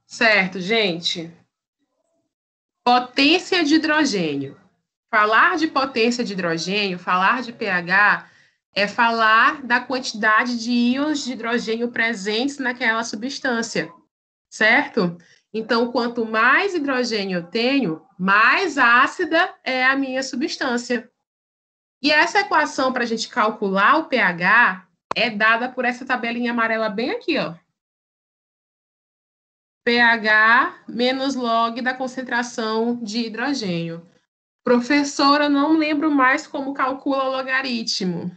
Certo, gente. Potência de hidrogênio. Falar de potência de hidrogênio, falar de pH, é falar da quantidade de íons de hidrogênio presentes naquela substância, certo? Então, quanto mais hidrogênio eu tenho, mais ácida é a minha substância. E essa equação para a gente calcular o pH é dada por essa tabelinha amarela bem aqui, ó. pH menos log da concentração de hidrogênio. Professora, não lembro mais como calcula o logaritmo.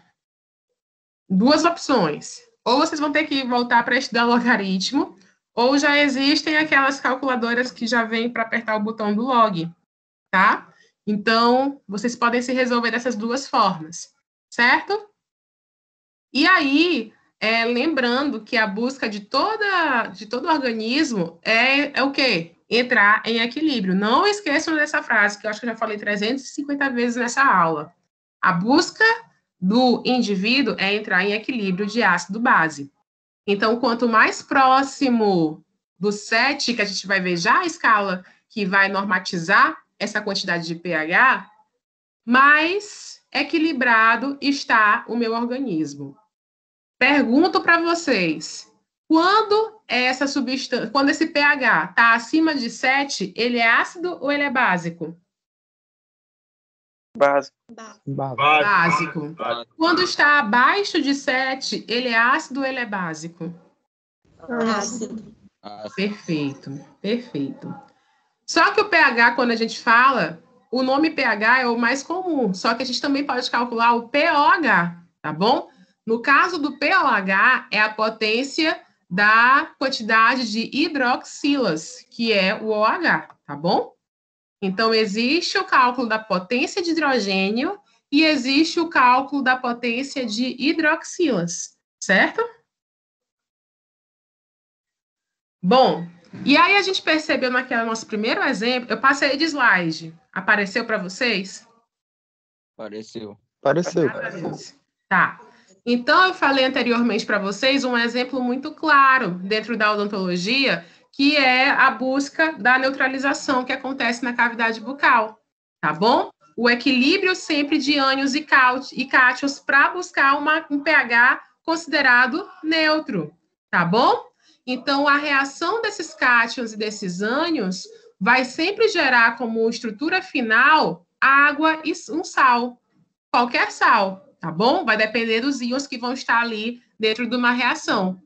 Duas opções. Ou vocês vão ter que voltar para estudar logaritmo, ou já existem aquelas calculadoras que já vêm para apertar o botão do log, tá? Então, vocês podem se resolver dessas duas formas, certo? E aí, lembrando que a busca de todo organismo é o quê? Entrar em equilíbrio. Não esqueçam dessa frase, que eu acho que eu já falei 350 vezes nessa aula. A busca do indivíduo é entrar em equilíbrio de ácido-base. Então, quanto mais próximo do 7, que a gente vai ver já a escala que vai normatizar essa quantidade de pH, mais equilibrado está o meu organismo. Pergunto para vocês, quando essa substância, quando esse pH está acima de 7, ele é ácido ou ele é básico? Básico. Básico. Quando está abaixo de 7, ele é ácido ou ele é básico? Ácido. Perfeito, perfeito. Só que o pH, quando a gente fala, o nome pH é o mais comum, só que a gente também pode calcular o pOH, tá bom? No caso do pOH, é a potência da quantidade de hidroxilas, que é o OH, tá bom? Então, existe o cálculo da potência de hidrogênio e existe o cálculo da potência de hidroxilas, certo? Bom, e aí a gente percebeu naquele nosso primeiro exemplo, eu passei de slide. Apareceu para vocês? Apareceu. Tá. Então, eu falei anteriormente para vocês um exemplo muito claro dentro da odontologia, que é a busca da neutralização que acontece na cavidade bucal, tá bom? O equilíbrio sempre de ânions e cátions para buscar um pH considerado neutro, tá bom? Então, a reação desses cátions e desses ânions vai sempre gerar como estrutura final água e um sal, qualquer sal, tá bom? Vai depender dos íons que vão estar ali dentro de uma reação.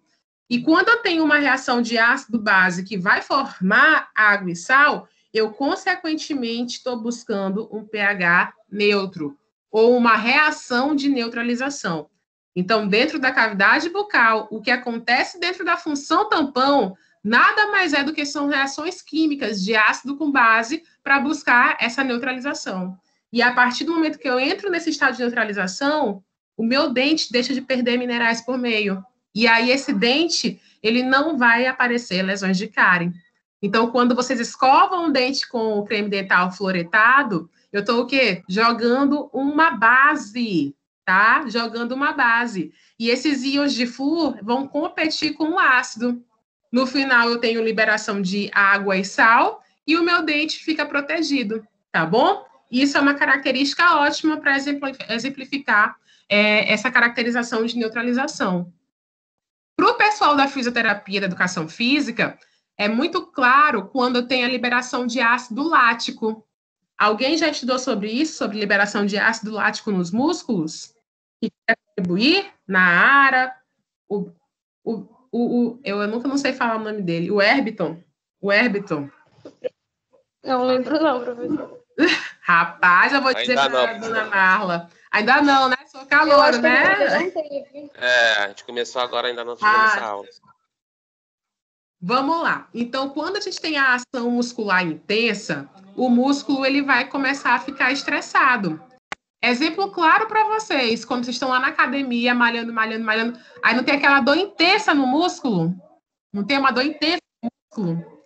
E quando eu tenho uma reação de ácido-base que vai formar água e sal, eu, consequentemente, estou buscando um pH neutro, ou uma reação de neutralização. Então, dentro da cavidade bucal, o que acontece dentro da função tampão nada mais é do que são reações químicas de ácido com base para buscar essa neutralização. E a partir do momento que eu entro nesse estado de neutralização, o meu dente deixa de perder minerais por meio. E aí esse dente, ele não vai aparecer lesões de cárie. Então, quando vocês escovam o dente com o creme dental fluoretado, eu estou o quê? Jogando uma base, tá? Jogando uma base. E esses íons de flúor vão competir com o ácido. No final, eu tenho liberação de água e sal, e o meu dente fica protegido, tá bom? Isso é uma característica ótima para exemplificar essa caracterização de neutralização. Para o pessoal da fisioterapia da educação física, é muito claro quando tem a liberação de ácido lático. Alguém já estudou sobre isso, sobre liberação de ácido lático nos músculos? Que quer contribuir? Na ARA, eu nunca não sei falar o nome dele, o Herbiton. Não lembro não, professor. Rapaz, eu vou dizer para a dona Marla. Ainda não, né? Sou calor, né? A gente começou agora, ainda não tivemos essa aula. Vamos lá. Então, quando a gente tem a ação muscular intensa, o músculo ele vai começar a ficar estressado. Exemplo claro para vocês, quando vocês estão lá na academia, malhando, aí não tem aquela dor intensa no músculo? Não tem uma dor intensa no músculo?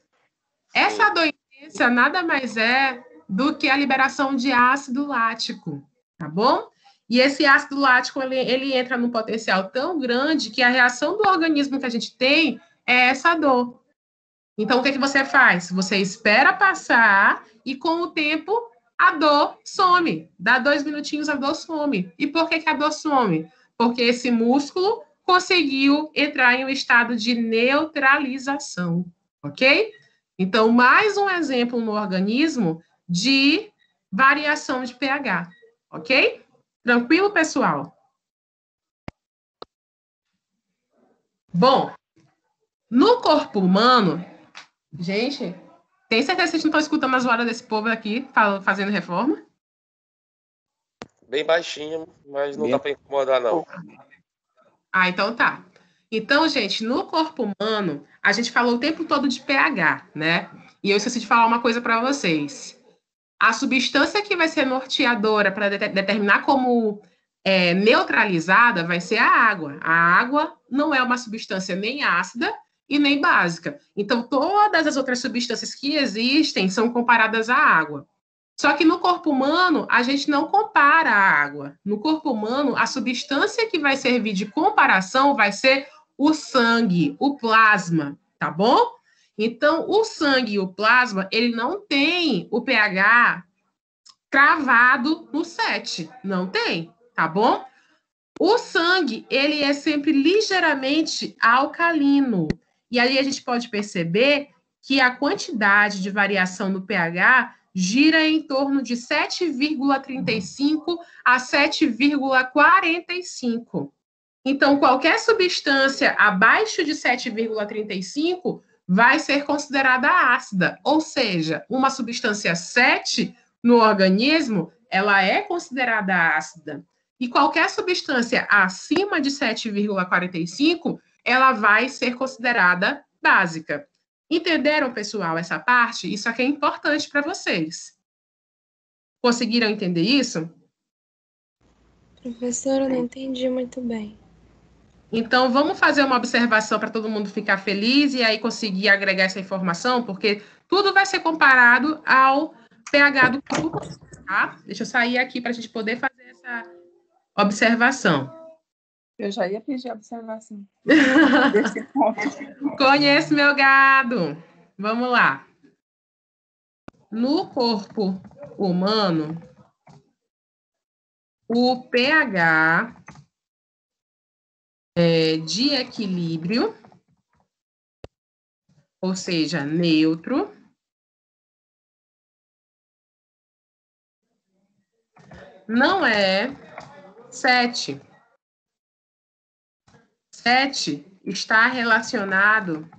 Essa dor intensa nada mais é do que a liberação de ácido lático, tá bom? E esse ácido lático, ele entra num potencial tão grande que a reação do organismo que a gente tem é essa dor. Então, o que você faz? Você espera passar e, com o tempo, a dor some. Dá 2 minutinhos, a dor some. E por que a dor some? Porque esse músculo conseguiu entrar em um estado de neutralização, ok? Então, mais um exemplo no organismo de variação de pH, ok? Tranquilo, pessoal? Bom, no corpo humano, gente, tem certeza que vocês não estão escutando as horas desse povo aqui fazendo reforma? Bem baixinho, mas não dá para incomodar, não. Ah, então tá. Então, gente, no corpo humano, a gente falou o tempo todo de pH, né? E eu esqueci de falar uma coisa para vocês. A substância que vai ser norteadora para determinar como neutralizada vai ser a água. A água não é uma substância nem ácida e nem básica. Então, todas as outras substâncias que existem são comparadas à água. Só que no corpo humano, a gente não compara a água. No corpo humano, a substância que vai servir de comparação vai ser o sangue, o plasma, tá bom? Então, o sangue e o plasma, ele não tem o pH cravado no 7. Não tem, tá bom? O sangue, ele é sempre ligeiramente alcalino. E aí a gente pode perceber que a quantidade de variação no pH gira em torno de 7,35 a 7,45. Então, qualquer substância abaixo de 7,35 vai ser considerada ácida, ou seja, uma substância 7 no organismo, ela é considerada ácida. E qualquer substância acima de 7,45, ela vai ser considerada básica. Entenderam, pessoal, essa parte? Isso aqui é importante para vocês. Conseguiram entender isso? Professora, eu não entendi muito bem. Então, vamos fazer uma observação para todo mundo ficar feliz e aí conseguir agregar essa informação, porque tudo vai ser comparado ao pH do corpo, tá? Deixa eu sair aqui para a gente poder fazer essa observação. Eu já ia pedir observação. Conheço meu gado. Vamos lá. No corpo humano, o pH de equilíbrio, ou seja, neutro, não é 7. 7 está relacionado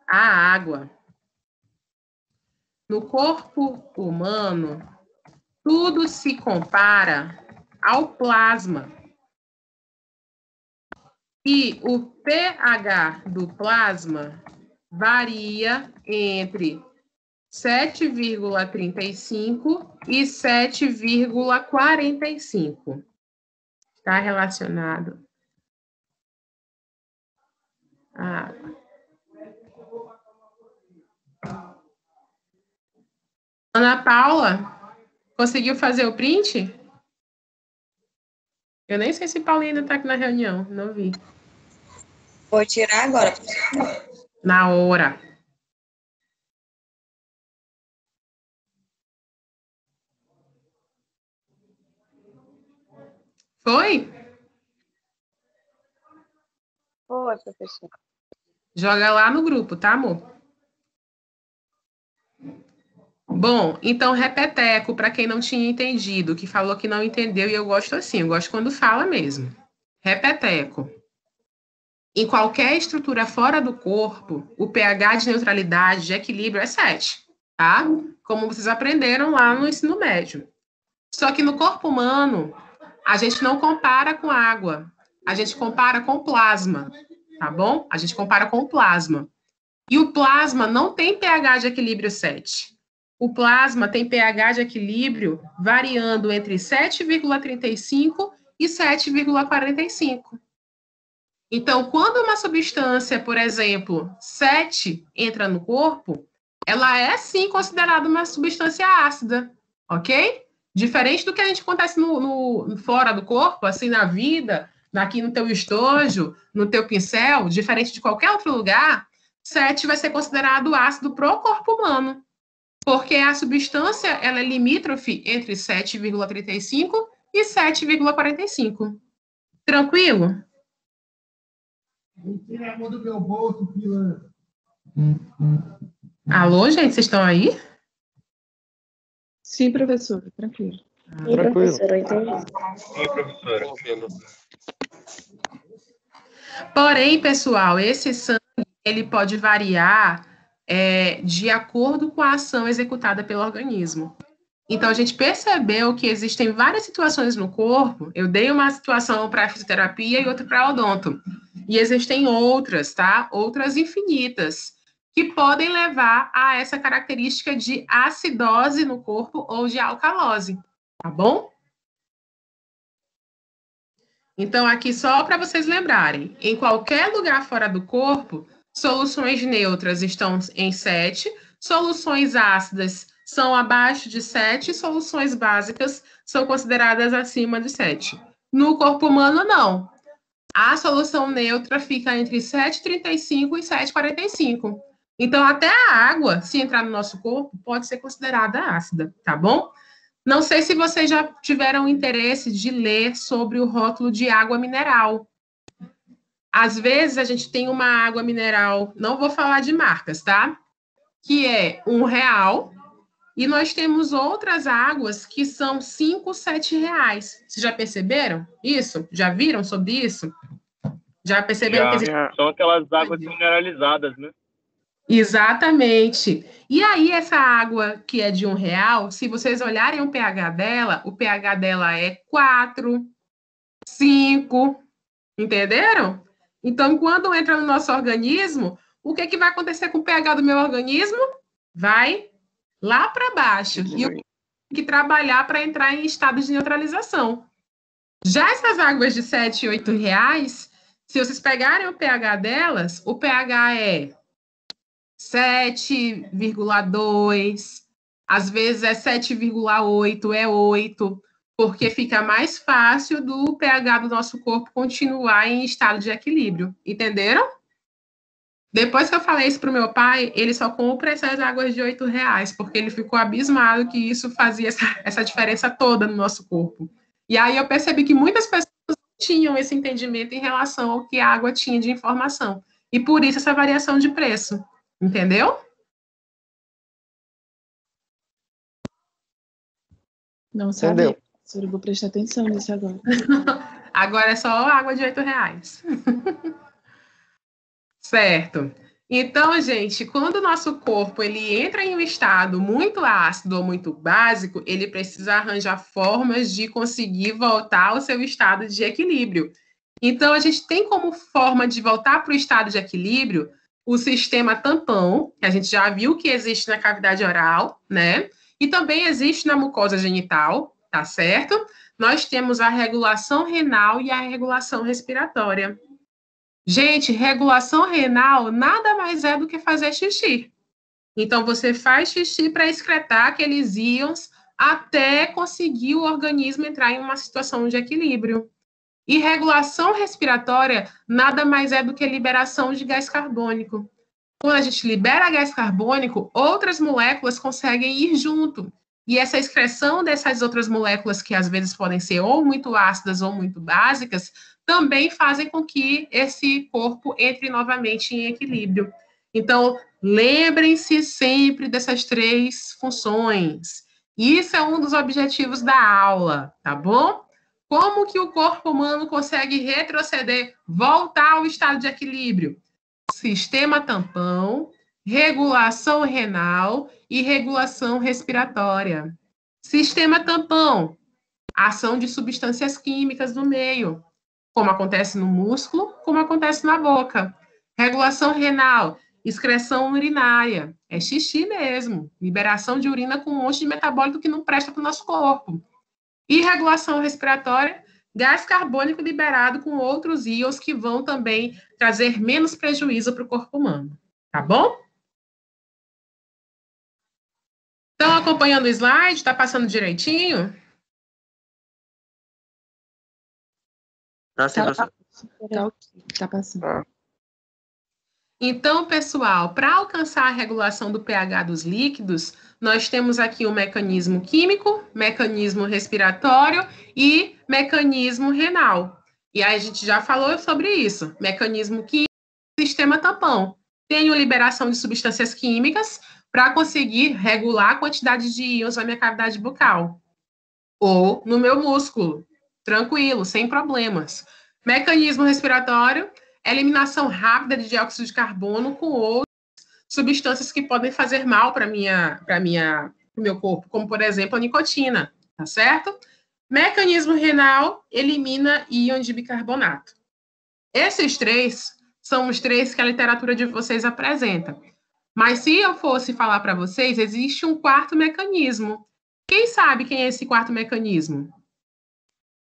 à água. No corpo humano, tudo se compara ao plasma. E o pH do plasma varia entre 7,35 e 7,45. Está relacionado à água. Ana Paula, conseguiu fazer o print? Eu nem sei se Paulinha ainda está aqui na reunião, não vi. Vou tirar agora. Na hora. Foi? Foi, professor. Joga lá no grupo, tá, amor? Bom, então, repeteco, para quem não tinha entendido, que falou que não entendeu, e eu gosto assim, eu gosto quando fala mesmo. Repeteco. Em qualquer estrutura fora do corpo, o pH de neutralidade, de equilíbrio, é 7, tá? Como vocês aprenderam lá no ensino médio. Só que no corpo humano, a gente não compara com água, a gente compara com plasma, tá bom? A gente compara com plasma. E o plasma não tem pH de equilíbrio 7. O plasma tem pH de equilíbrio variando entre 7,35 e 7,45. Então, quando uma substância, por exemplo, 7 entra no corpo, ela é sim considerada uma substância ácida, ok? Diferente do que a gente acontece fora do corpo, assim, na vida, aqui no teu estojo, no teu pincel, diferente de qualquer outro lugar, 7 vai ser considerado ácido para o corpo humano, porque a substância ela é limítrofe entre 7,35 e 7,45. Tranquilo? Tira a mão do meu bolso, pilantra. Alô, gente, vocês estão aí? Sim, professora, tranquilo. Tranquilo. Professora, entendi. Sim, professora. Porém, pessoal, esse sangue ele pode variar de acordo com a ação executada pelo organismo. Então, a gente percebeu que existem várias situações no corpo. Eu dei uma situação para fisioterapia e outra para odonto. E existem outras, tá? Outras infinitas, que podem levar a essa característica de acidose no corpo ou de alcalose, tá bom? Então, aqui só para vocês lembrarem, em qualquer lugar fora do corpo, soluções neutras estão em 7, soluções ácidas são abaixo de 7, soluções básicas são consideradas acima de 7. No corpo humano, não. A solução neutra fica entre 7,35 e 7,45. Então, até a água, se entrar no nosso corpo, pode ser considerada ácida, tá bom? Não sei se vocês já tiveram interesse de ler sobre o rótulo de água mineral. Às vezes a gente tem uma água mineral, não vou falar de marcas, tá? Que é R$1, e nós temos outras águas que são 5, 7 reais. Vocês já perceberam isso? Já viram sobre isso? Já perceberam que existe... São aquelas águas mineralizadas, né? Exatamente. E aí, essa água que é de R$1, se vocês olharem o pH dela é 4, 5, entenderam? Então, quando entra no nosso organismo, o que vai acontecer com o pH do meu organismo? Vai lá para baixo. E eu tenho que trabalhar para entrar em estado de neutralização. Já essas águas de 7 e 8 reais, se vocês pegarem o pH delas, o pH é 7,2, às vezes é 7,8, é 8, porque fica mais fácil do pH do nosso corpo continuar em estado de equilíbrio, entenderam? Depois que eu falei isso para o meu pai, ele só compra essas águas de 8 reais, porque ele ficou abismado que isso fazia essa diferença toda no nosso corpo. E aí eu percebi que muitas pessoas não tinham esse entendimento em relação ao que a água tinha de informação. E por isso essa variação de preço. Entendeu? Não sabia. Eu vou prestar atenção nisso agora. Agora é só água de 8 reais. Certo. Então, gente, quando o nosso corpo ele entra em um estado muito ácido ou muito básico, ele precisa arranjar formas de conseguir voltar ao seu estado de equilíbrio. Então, a gente tem como forma de voltar para o estado de equilíbrio o sistema tampão, que a gente já viu que existe na cavidade oral, né? E também existe na mucosa genital, tá certo? Nós temos a regulação renal e a regulação respiratória. Gente, regulação renal nada mais é do que fazer xixi. Então, você faz xixi para excretar aqueles íons até conseguir o organismo entrar em uma situação de equilíbrio. E regulação respiratória nada mais é do que liberação de gás carbônico. Quando a gente libera gás carbônico, outras moléculas conseguem ir junto. E essa excreção dessas outras moléculas, que às vezes podem ser ou muito ácidas ou muito básicas, também fazem com que esse corpo entre novamente em equilíbrio. Então, lembrem-se sempre dessas 3 funções. Isso é um dos objetivos da aula, tá bom? Como que o corpo humano consegue retroceder, voltar ao estado de equilíbrio? Sistema tampão, regulação renal e regulação respiratória. Sistema tampão, ação de substâncias químicas no meio, como acontece no músculo, como acontece na boca. Regulação renal, excreção urinária, é xixi mesmo, liberação de urina com um monte de metabólito que não presta para o nosso corpo. E regulação respiratória, gás carbônico liberado com outros íons que vão também trazer menos prejuízo para o corpo humano. Tá bom? Estão acompanhando o slide? Está passando direitinho? Tá sim, professor. Tá passando. Então, pessoal, para alcançar a regulação do pH dos líquidos, nós temos aqui o mecanismo químico, mecanismo respiratório e mecanismo renal. E aí a gente já falou sobre isso. Mecanismo químico, sistema tampão. Tenho liberação de substâncias químicas para conseguir regular a quantidade de íons na minha cavidade bucal. Ou no meu músculo. Tranquilo, sem problemas. Mecanismo respiratório, eliminação rápida de dióxido de carbono com outras substâncias que podem fazer mal para o meu corpo, como, por exemplo, a nicotina, tá certo? Mecanismo renal, elimina íon de bicarbonato. Esses três são os três que a literatura de vocês apresenta. Mas se eu fosse falar para vocês, existe um quarto mecanismo. Quem sabe quem é esse quarto mecanismo?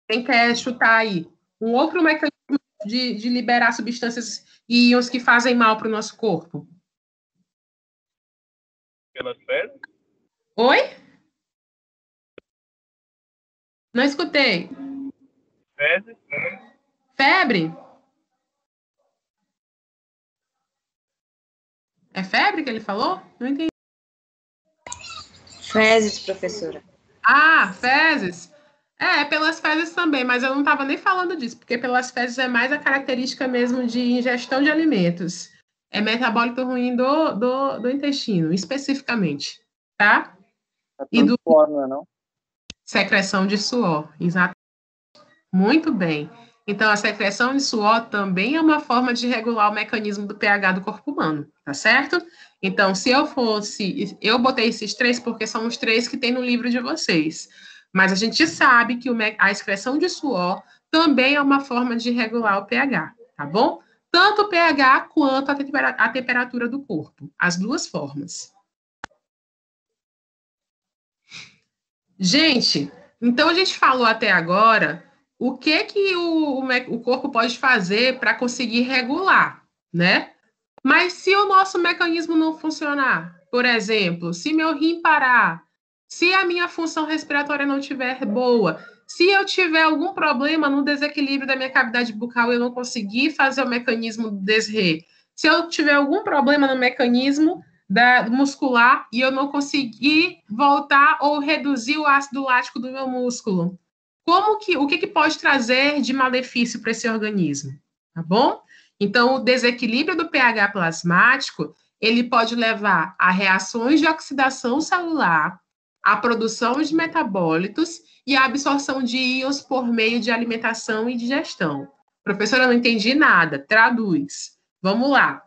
Quem quer chutar aí? Um outro mecanismo de liberar substâncias e íons que fazem mal para o nosso corpo. Pelas fezes? Oi? Não escutei. Fezes? Febre? É febre que ele falou? Não entendi. Fezes, professora. Ah, fezes. Pelas fezes também, mas eu não estava nem falando disso, porque pelas fezes é mais a característica mesmo de ingestão de alimentos. É metabólito ruim do intestino, especificamente, tá? E do suor, não é não? Secreção de suor, exatamente. Muito bem. Então, a secreção de suor também é uma forma de regular o mecanismo do pH do corpo humano, tá certo? Então, se eu fosse... Eu botei esses três porque são os três que tem no livro de vocês. Mas a gente sabe que a excreção de suor também é uma forma de regular o pH, tá bom? Tanto o pH quanto a temperatura do corpo. As duas formas. Gente, então a gente falou até agora o que o corpo pode fazer para conseguir regular, né? Mas se o nosso mecanismo não funcionar, por exemplo, se meu rim parar, se a minha função respiratória não estiver boa, se eu tiver algum problema no desequilíbrio da minha cavidade bucal e eu não conseguir fazer o mecanismo do desrê, se eu tiver algum problema no mecanismo muscular e eu não conseguir voltar ou reduzir o ácido lático do meu músculo, o que pode trazer de malefício para esse organismo? Tá bom? Então, o desequilíbrio do pH plasmático, ele pode levar a reações de oxidação celular, a produção de metabólitos e a absorção de íons por meio de alimentação e digestão. Professora, eu não entendi nada. Traduz. Vamos lá.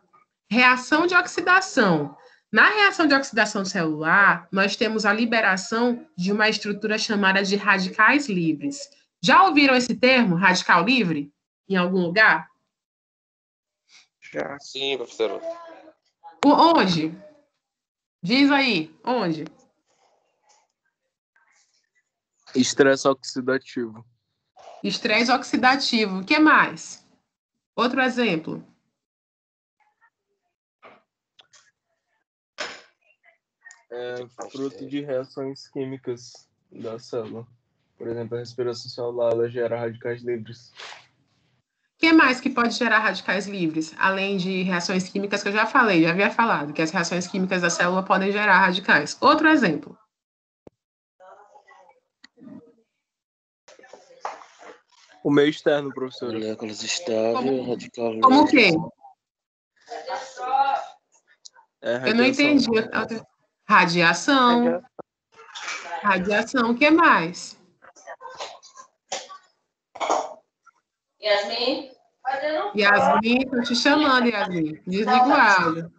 Reação de oxidação. Na reação de oxidação celular, nós temos a liberação de uma estrutura chamada de radicais livres. Já ouviram esse termo, radical livre, em algum lugar? Já. Sim, professora. Onde? Diz aí, onde? Estresse oxidativo. Estresse oxidativo. O que mais? Outro exemplo. Fruto de reações químicas da célula. Por exemplo, a respiração celular ela gera radicais livres. O que mais que pode gerar radicais livres? Além de reações químicas que eu já falei, já havia falado, que as reações químicas da célula podem gerar radicais. Outro exemplo. O meio externo, professor. Moléculas estáveis, radical livre. Como o quê? Eu não entendi. Radiação. Radiação. O que mais? Yasmin? Yasmin, estou te chamando, Yasmin. Desliga o áudio.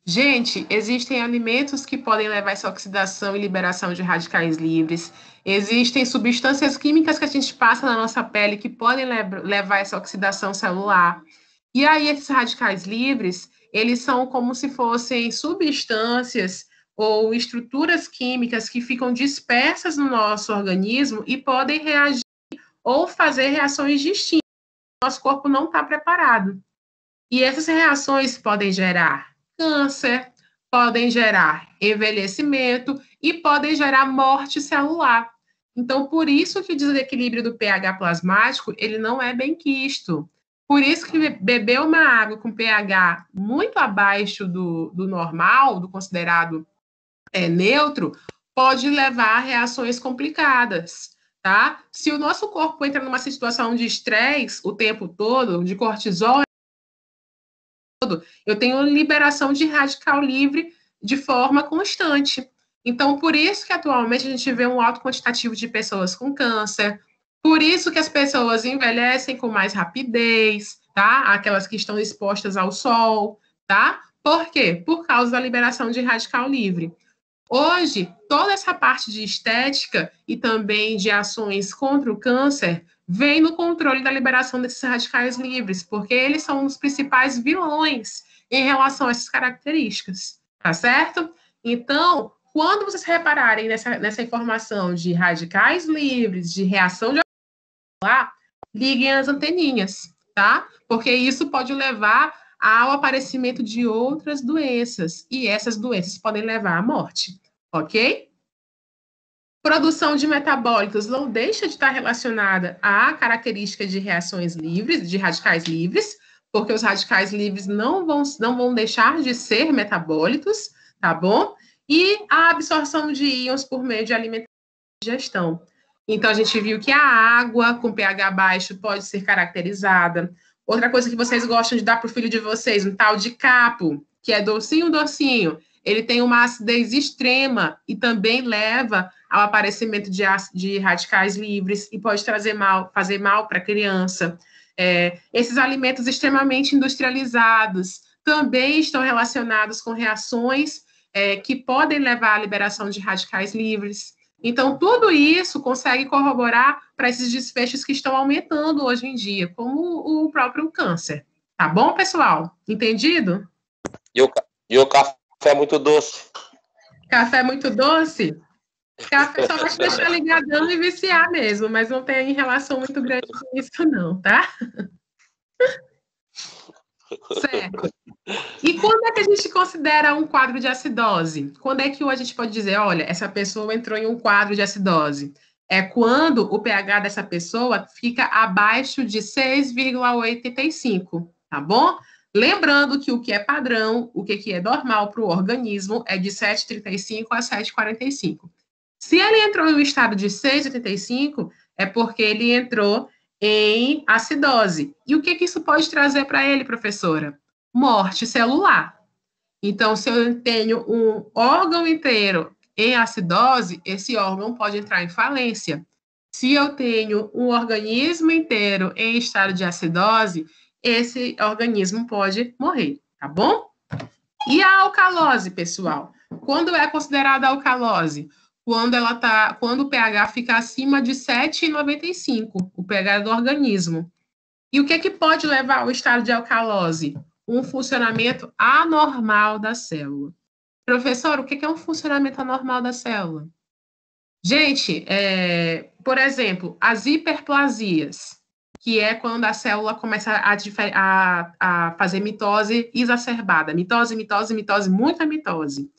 Gente, existem alimentos que podem levar essa oxidação e liberação de radicais livres. Existem substâncias químicas que a gente passa na nossa pele que podem levar essa oxidação celular. E aí, esses radicais livres, eles são como se fossem substâncias ou estruturas químicas que ficam dispersas no nosso organismo e podem reagir ou fazer reações distintas. Nosso corpo não está preparado. E essas reações podem gerar câncer, podem gerar envelhecimento e podem gerar morte celular. Então, por isso que o desequilíbrio do pH plasmático, ele não é bem quisto. Por isso que beber uma água com pH muito abaixo do normal, do considerado neutro, pode levar a reações complicadas, tá? Se o nosso corpo entra numa situação de estresse o tempo todo, de cortisol, eu tenho liberação de radical livre de forma constante. Então, por isso que atualmente a gente vê um alto quantitativo de pessoas com câncer, por isso que as pessoas envelhecem com mais rapidez, tá? Aquelas que estão expostas ao sol, tá? Por quê? Por causa da liberação de radical livre. Hoje, toda essa parte de estética e também de ações contra o câncer vem no controle da liberação desses radicais livres, porque eles são os principais vilões em relação a essas características, tá certo? Então, quando vocês repararem nessa informação de radicais livres, de reação de lá, liguem as anteninhas, tá? Porque isso pode levar ao aparecimento de outras doenças, e essas doenças podem levar à morte, ok? Produção de metabólitos não deixa de estar relacionada à característica de reações livres, de radicais livres, porque os radicais livres não vão deixar de ser metabólitos, tá bom? E a absorção de íons por meio de alimentação e digestão. Então, a gente viu que a água com pH baixo pode ser caracterizada. Outra coisa que vocês gostam de dar para o filho de vocês, um tal de capo, que é docinho, docinho. Ele tem uma acidez extrema e também leva ao aparecimento de radicais livres e pode fazer mal para a criança. Esses alimentos extremamente industrializados também estão relacionados com reações que podem levar à liberação de radicais livres. Então, tudo isso consegue corroborar para esses desfechos que estão aumentando hoje em dia, como o próprio câncer. Tá bom, pessoal? Entendido? E o café muito doce. Café muito doce? Café só vai te deixar ligadão e viciar mesmo, mas não tem relação muito grande com isso não, tá? Certo. E quando é que a gente considera um quadro de acidose? Quando é que a gente pode dizer, olha, essa pessoa entrou em um quadro de acidose? É quando o pH dessa pessoa fica abaixo de 6,85, tá bom? Lembrando que o que é padrão, o que é normal para o organismo é de 7,35 a 7,45. Se ele entrou em um estado de 6,85, é porque ele entrou em acidose. E o que isso pode trazer para ele, professora? Morte celular. Então, se eu tenho um órgão inteiro em acidose, esse órgão pode entrar em falência. Se eu tenho um organismo inteiro em estado de acidose, esse organismo pode morrer, tá bom? E a alcalose, pessoal? Quando é considerada alcalose? Quando o pH fica acima de 7,95, o pH do organismo. E o que pode levar ao estado de alcalose? Um funcionamento anormal da célula. Professor, o que é um funcionamento anormal da célula? Gente, por exemplo, as hiperplasias, que é quando a célula começa a fazer mitose exacerbada. Mitose, muita mitose.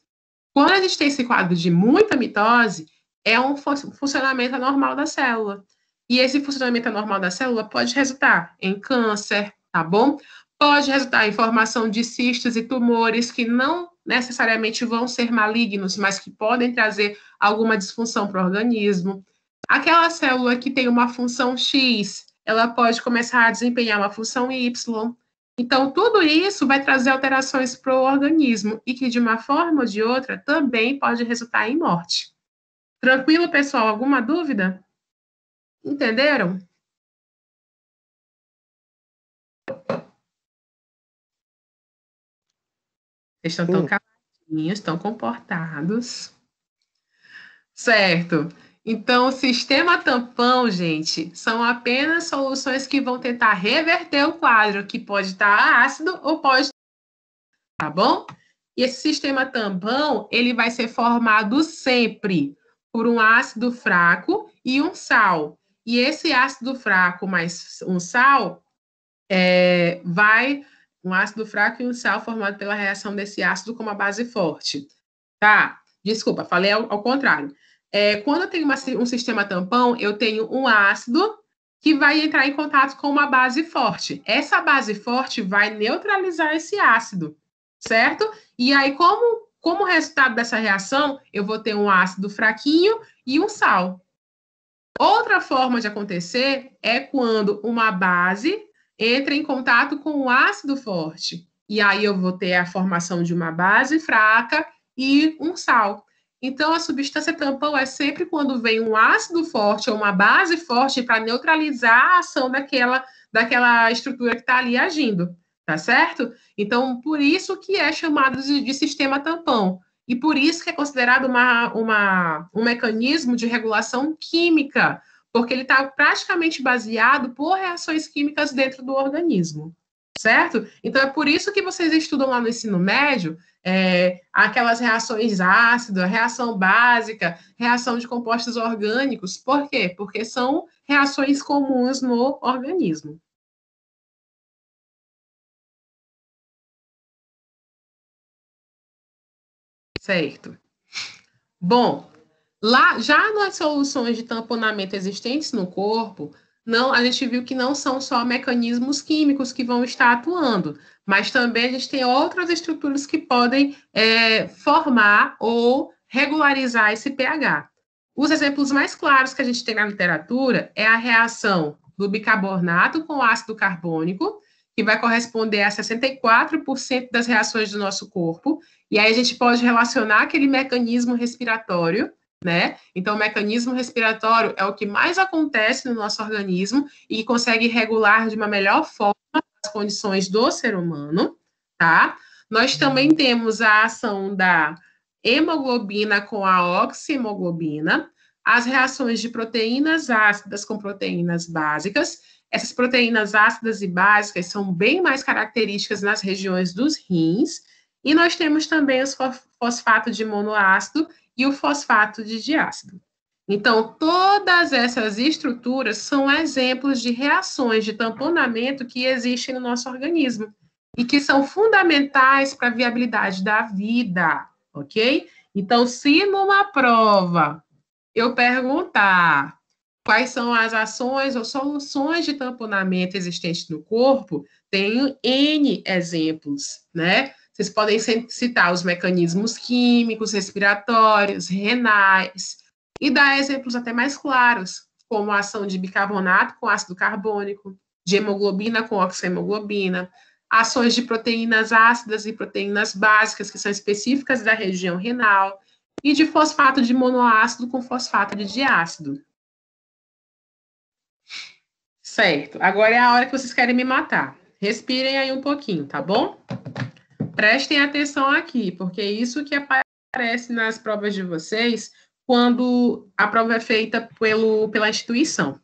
Quando a gente tem esse quadro de muita mitose, é um funcionamento anormal da célula. E esse funcionamento anormal da célula pode resultar em câncer, tá bom? Pode resultar em formação de cistos e tumores que não necessariamente vão ser malignos, mas que podem trazer alguma disfunção para o organismo. Aquela célula que tem uma função X, ela pode começar a desempenhar uma função Y. Então, tudo isso vai trazer alterações para o organismo e que, de uma forma ou de outra, também pode resultar em morte. Tranquilo, pessoal? Alguma dúvida? Entenderam? Vocês estão tão caladinhos, tão comportados. Certo. Então, o sistema tampão, gente, são apenas soluções que vão tentar reverter o quadro, que pode estar ácido ou pode... Tá bom? E esse sistema tampão, ele vai ser formado sempre por um ácido fraco e um sal. E esse ácido fraco mais um sal um ácido fraco e um sal formado pela reação desse ácido com uma base forte. Tá? Desculpa, falei ao contrário. Quando eu tenho um sistema tampão, eu tenho um ácido que vai entrar em contato com uma base forte. Essa base forte vai neutralizar esse ácido, certo? E aí, como resultado dessa reação, eu vou ter um ácido fraquinho e um sal. Outra forma de acontecer é quando uma base entra em contato com um ácido forte. E aí eu vou ter a formação de uma base fraca e um sal. Então, a substância tampão é sempre quando vem um ácido forte ou uma base forte para neutralizar a ação daquela estrutura que está ali agindo, tá certo? Então, por isso que é chamado de sistema tampão. E por isso que é considerado um mecanismo de regulação química, porque ele está praticamente baseado por reações químicas dentro do organismo, certo? Então, é por isso que vocês estudam lá no ensino médio aquelas reações ácidas, reação básica, reação de compostos orgânicos. Por quê? Porque são reações comuns no organismo. Certo. Bom, lá, já nas soluções de tamponamento existentes no corpo, a gente viu que não são só mecanismos químicos que vão estar atuando, mas também a gente tem outras estruturas que podem formar ou regularizar esse pH. Os exemplos mais claros que a gente tem na literatura é a reação do bicarbonato com ácido carbônico, que vai corresponder a 64% das reações do nosso corpo, e aí a gente pode relacionar aquele mecanismo respiratório, né? Então, o mecanismo respiratório é o que mais acontece no nosso organismo e consegue regular de uma melhor forma as condições do ser humano, tá? Nós também temos a ação da hemoglobina com a oxihemoglobina, as reações de proteínas ácidas com proteínas básicas. Essas proteínas ácidas e básicas são bem mais características nas regiões dos rins, e nós temos também os fosfato de monoácido e o fosfato de diácido. Então, todas essas estruturas são exemplos de reações de tamponamento que existem no nosso organismo e que são fundamentais para a viabilidade da vida, ok? Então, se numa prova eu perguntar quais são as ações ou soluções de tamponamento existentes no corpo, tenho N exemplos, né? Vocês podem citar os mecanismos químicos, respiratórios, renais, e dar exemplos até mais claros, como a ação de bicarbonato com ácido carbônico, de hemoglobina com oxihemoglobina, ações de proteínas ácidas e proteínas básicas, que são específicas da região renal, e de fosfato de monoácido com fosfato de diácido. Certo, agora é a hora que vocês querem me matar. Respirem aí um pouquinho, tá bom? Prestem atenção aqui, porque é isso que aparece nas provas de vocês quando a prova é feita pela instituição,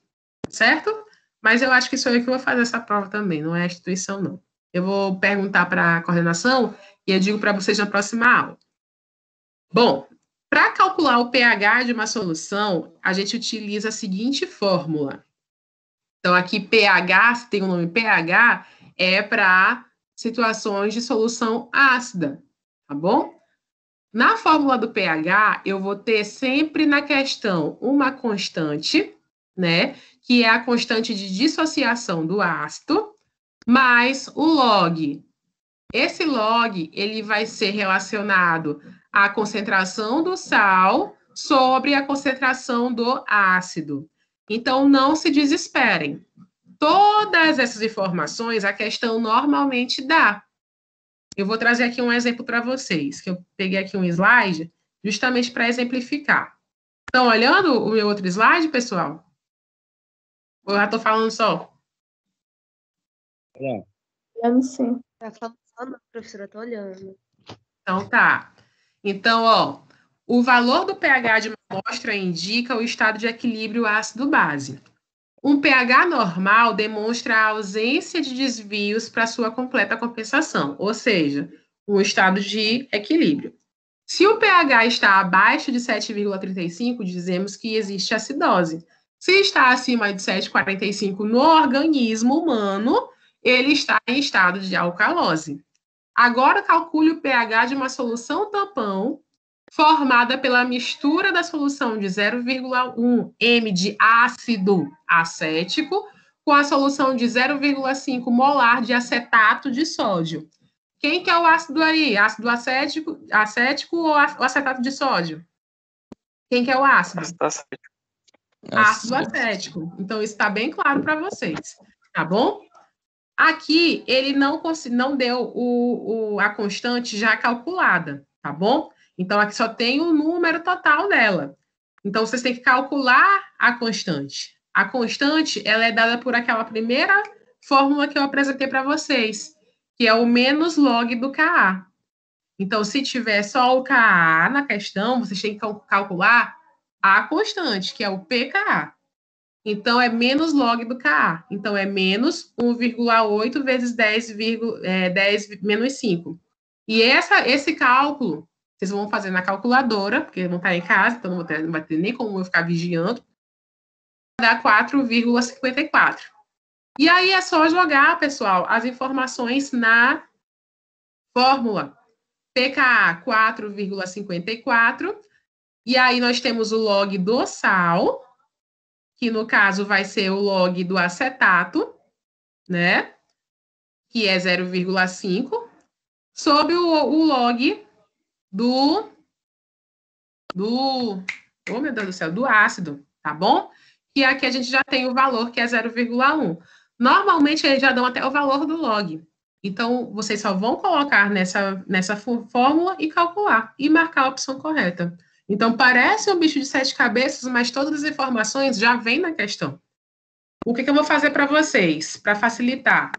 certo? Mas eu acho que sou eu que vou fazer essa prova também, não é a instituição, não. Eu vou perguntar para a coordenação e eu digo para vocês na próxima aula. Bom, para calcular o pH de uma solução, a gente utiliza a seguinte fórmula. Então, aqui pH, se tem o nome pH, é para situações de solução ácida, tá bom? Na fórmula do pH, eu vou ter sempre na questão uma constante, né? Que é a constante de dissociação do ácido, mais o log. Esse log, ele vai ser relacionado à concentração do sal sobre a concentração do ácido. Então, não se desesperem. Todas essas informações a questão normalmente dá. Eu vou trazer aqui um exemplo para vocês, que eu peguei aqui um slide justamente para exemplificar. Estão olhando o meu outro slide, pessoal? Ou eu já estou falando só? Olhando sim. Tá falando só não, professora, tô olhando. Então tá. Então, ó, o valor do pH de uma amostra indica o estado de equilíbrio ácido-base. Um pH normal demonstra a ausência de desvios para sua completa compensação, ou seja, um estado de equilíbrio. Se o pH está abaixo de 7,35, dizemos que existe acidose. Se está acima de 7,45 no organismo humano, ele está em estado de alcalose. Agora, calcule o pH de uma solução tampão formada pela mistura da solução de 0,1 m de ácido acético com a solução de 0,5 molar de acetato de sódio. Quem que é o ácido aí? Ácido acético ou acetato de sódio? Quem que é o ácido? Ácido acético. Então, isso está bem claro para vocês, tá bom? Aqui, ele não deu a constante já calculada, tá bom? Então, aqui só tem o número total dela. Então, vocês têm que calcular a constante. A constante, ela é dada por aquela primeira fórmula que eu apresentei para vocês, que é o menos log do Ka. Então, se tiver só o Ka na questão, vocês têm que calcular a constante, que é o pKa. Então, é menos log do Ka. Então, é menos 1,8 vezes 10 menos 5. E esse cálculo, vocês vão fazer na calculadora, porque não está em casa, então não vai ter nem como eu ficar vigiando. Vai dar 4,54. E aí é só jogar, pessoal, as informações na fórmula. pKa 4,54. E aí nós temos o log do sal, que no caso vai ser o log do acetato, né? Que é 0,5, sobre o log do oh, meu Deus do céu, do ácido, tá bom? Que aqui a gente já tem o valor, que é 0,1. Normalmente, eles já dão até o valor do log. Então, vocês só vão colocar nessa fórmula e calcular, e marcar a opção correta. Então, parece um bicho de 7 cabeças, mas todas as informações já vêm na questão. O que eu vou fazer para vocês, para facilitar?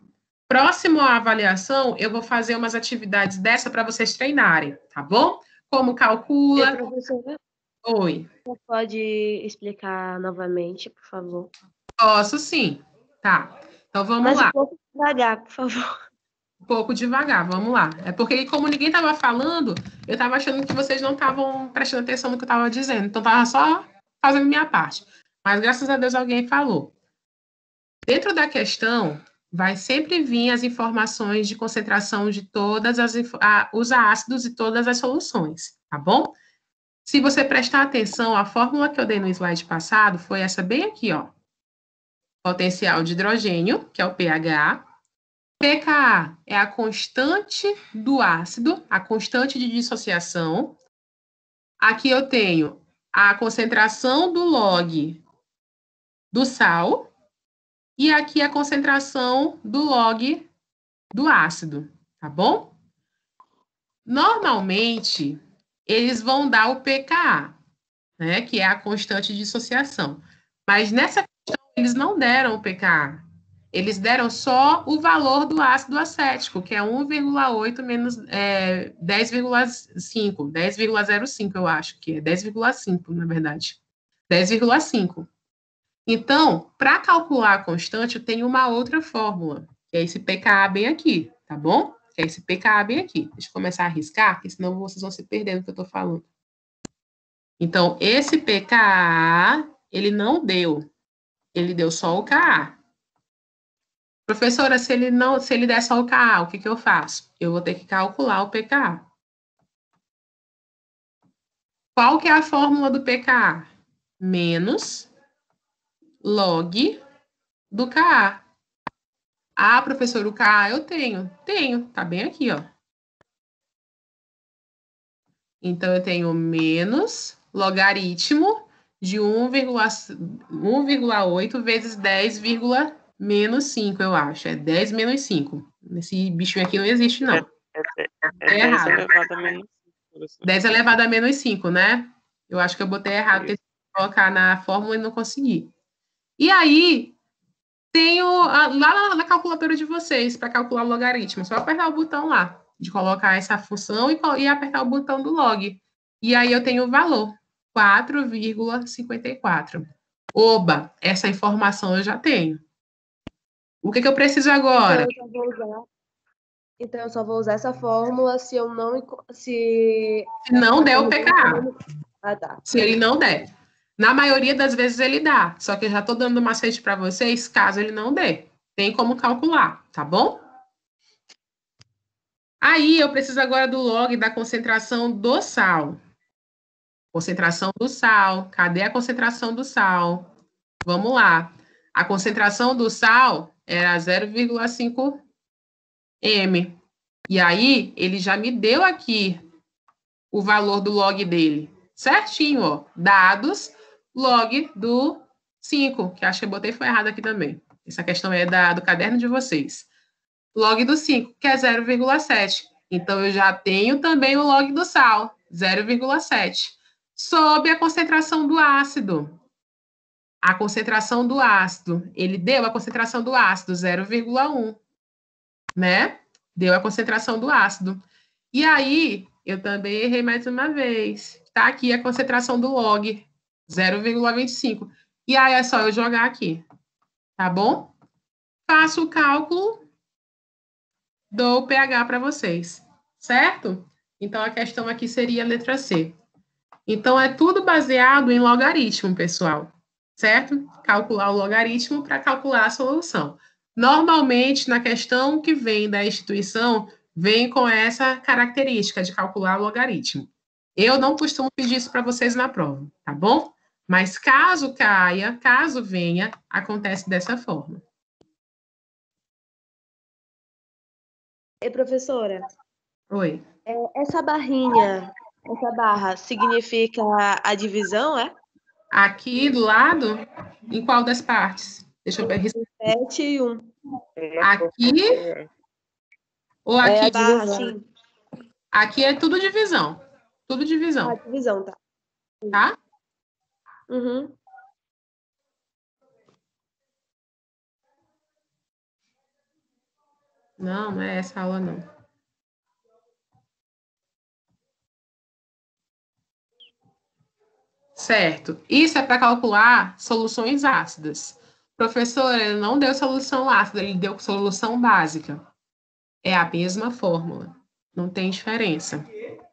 Próximo à avaliação, eu vou fazer umas atividades dessa para vocês treinarem, tá bom? Como calcula... Professora, Oi. você pode explicar novamente, por favor? Posso sim. Tá. Então, vamos lá. Mas um pouco devagar, por favor. Um pouco devagar, vamos lá. É porque, como ninguém estava falando, eu estava achando que vocês não estavam prestando atenção no que eu estava dizendo. Então, estava só fazendo minha parte. Mas, graças a Deus, alguém falou. Dentro da questão, vai sempre vir as informações de concentração de todas os ácidos e todas as soluções, tá bom? Se você prestar atenção, a fórmula que eu dei no slide passado foi essa bem aqui, ó. Potencial de hidrogênio, que é o pH. pKa é a constante do ácido, a constante de dissociação. Aqui eu tenho a concentração do log do sal e aqui a concentração do log do ácido, tá bom? Normalmente, eles vão dar o pKa, né, que é a constante de dissociação. Mas nessa questão, eles não deram o pKa. Eles deram só o valor do ácido acético, que é 1,8 menos 10,5, 10,05, eu acho que é 10,5, na verdade. 10,5. Então, para calcular a constante, eu tenho uma outra fórmula, que é esse pKa bem aqui, tá bom? Que é esse pKa bem aqui. Deixa eu começar a riscar, porque senão vocês vão se perder no que eu estou falando. Então, esse pKa, ele não deu. Ele deu só o Ka. Professora, se ele der só o Ka, o que eu faço? Eu vou ter que calcular o pKa. Qual que é a fórmula do pKa? Menos log do Ka. Ah, professor, o Ka eu tenho. Tenho, tá bem aqui, ó. Então, eu tenho menos logaritmo de 1,8 vezes 10, menos 5, eu acho. É 10 menos 5. Esse bichinho aqui não existe, não. É errado. 10 elevado a menos 5. 10 elevado a menos 5, né? Eu acho que eu botei errado, tentei colocar na fórmula e não consegui. E aí, tenho lá na calculadora de vocês, para calcular o logaritmo. Só apertar o botão lá, de colocar essa função e apertar o botão do log. E aí eu tenho o valor, 4,54. Oba, essa informação eu já tenho. O que eu preciso agora? Então, eu só vou usar essa fórmula se eu não... Se não der o pKa. Ah, tá. Se ele não der. Na maioria das vezes ele dá. Só que eu já estou dando macete para vocês, caso ele não dê. Tem como calcular, tá bom? Aí, eu preciso agora do log da concentração do sal. Concentração do sal. Cadê a concentração do sal? Vamos lá. A concentração do sal era 0,5 m. E aí, ele já me deu aqui o valor do log dele. Certinho, ó. Dados, log do 5, que acho que eu botei foi errado aqui também. Essa questão é do caderno de vocês. Log do 5, que é 0,7. Então, eu já tenho também o log do sal, 0,7. Sob a concentração do ácido. A concentração do ácido, ele deu a concentração do ácido, 0,1, né? Deu a concentração do ácido. E aí, eu também errei mais uma vez. Tá aqui a concentração do log, 0,25. E aí, é só eu jogar aqui, tá bom? Faço o cálculo, dou o pH para vocês, certo? Então, a questão aqui seria a letra C. Então, é tudo baseado em logaritmo, pessoal, certo? Calcular o logaritmo para calcular a solução. Normalmente, na questão que vem da instituição, vem com essa característica de calcular o logaritmo. Eu não costumo pedir isso para vocês na prova, tá bom? Mas caso caia, caso venha, acontece dessa forma. E professora, Oi. essa barrinha, essa barra significa a divisão, é? Aqui do lado, em qual das partes? Deixa eu ver. 7 e 1. Aqui ou aqui? É a barra, sim. Aqui é tudo divisão. Tudo divisão. A divisão, tá. Tá? Uhum. Não, não é essa aula, não. Certo. Isso é para calcular soluções ácidas. Professor, ele não deu solução ácida, ele deu solução básica. É a mesma fórmula. Não tem diferença.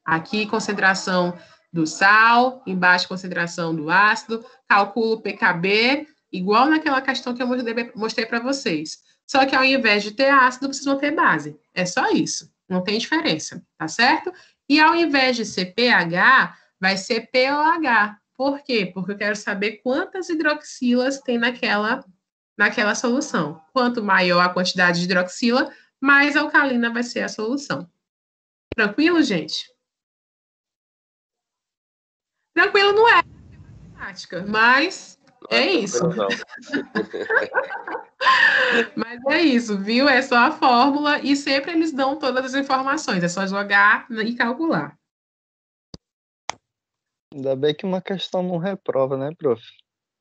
Aqui, concentração do sal, embaixo, concentração do ácido. Calculo o pKb, igual naquela questão que eu mostrei para vocês. Só que ao invés de ter ácido, vocês vão ter base. É só isso. Não tem diferença, tá certo? E ao invés de ser pH, vai ser POH. Por quê? Porque eu quero saber quantas hidroxilas tem naquela solução. Quanto maior a quantidade de hidroxila, mais alcalina vai ser a solução. Tranquilo, gente? Tranquilo não é matemática, mas é isso. Não. Mas é isso, viu? É só a fórmula e sempre eles dão todas as informações. É só jogar e calcular. Ainda bem que uma questão não reprova, né, prof?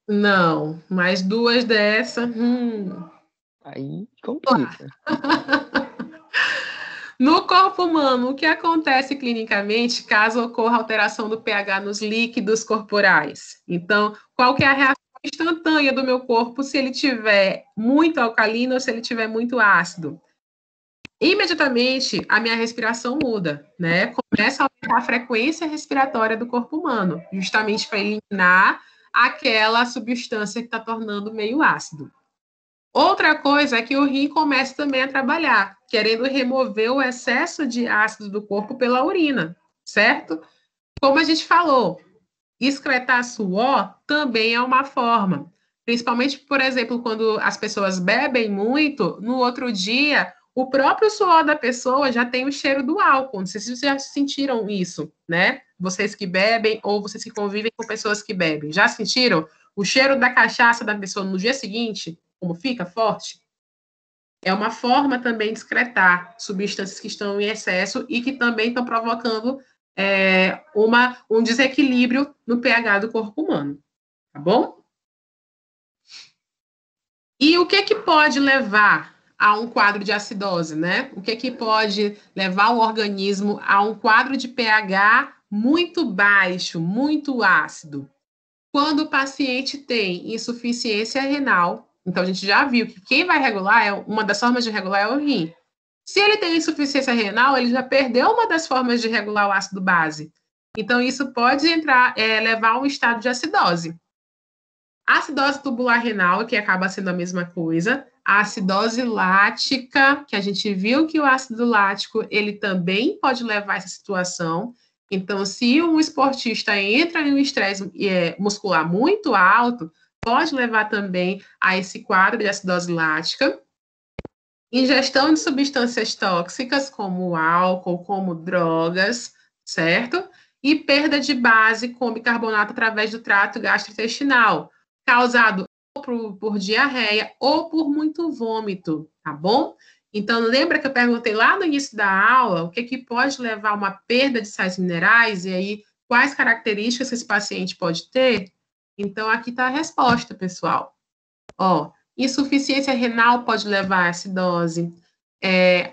Não, mais duas dessa. Aí complica. No corpo humano, o que acontece clinicamente caso ocorra alteração do pH nos líquidos corporais? Então, qual que é a reação instantânea do meu corpo se ele tiver muito alcalino ou se ele tiver muito ácido? Imediatamente, a minha respiração muda, né? Começa a aumentar a frequência respiratória do corpo humano, justamente para eliminar aquela substância que está tornando meio ácido. Outra coisa é que o rim começa também a trabalhar, querendo remover o excesso de ácido do corpo pela urina, certo? Como a gente falou, excretar suor também é uma forma. Principalmente, por exemplo, quando as pessoas bebem muito, no outro dia, o próprio suor da pessoa já tem o cheiro do álcool. Não sei se vocês já sentiram isso, né? Vocês que bebem ou vocês que convivem com pessoas que bebem. Já sentiram o cheiro da cachaça da pessoa no dia seguinte? Como fica forte? É uma forma também de excretar substâncias que estão em excesso e que também estão provocando um desequilíbrio no pH do corpo humano. Tá bom? E o que pode levar a um quadro de acidose, né? O que pode levar o organismo a um quadro de pH muito baixo, muito ácido? Quando o paciente tem insuficiência renal, então a gente já viu que quem vai regular, uma das formas de regular é o rim. Se ele tem insuficiência renal, ele já perdeu uma das formas de regular o ácido base. Então, isso pode levar a um estado de acidose. A acidose tubular renal, que acaba sendo a mesma coisa. A acidose lática, que a gente viu que o ácido lático, ele também pode levar a essa situação. Então, se um esportista entra em um estresse muscular muito alto, pode levar também a esse quadro de acidose lática. Ingestão de substâncias tóxicas, como álcool, como drogas, certo? E perda de base com bicarbonato através do trato gastrointestinal, causado por diarreia ou por muito vômito, tá bom? Então, lembra que eu perguntei lá no início da aula o que pode levar a uma perda de sais minerais e aí quais características esse paciente pode ter? Então, aqui está a resposta, pessoal. Ó, insuficiência renal pode levar à acidose.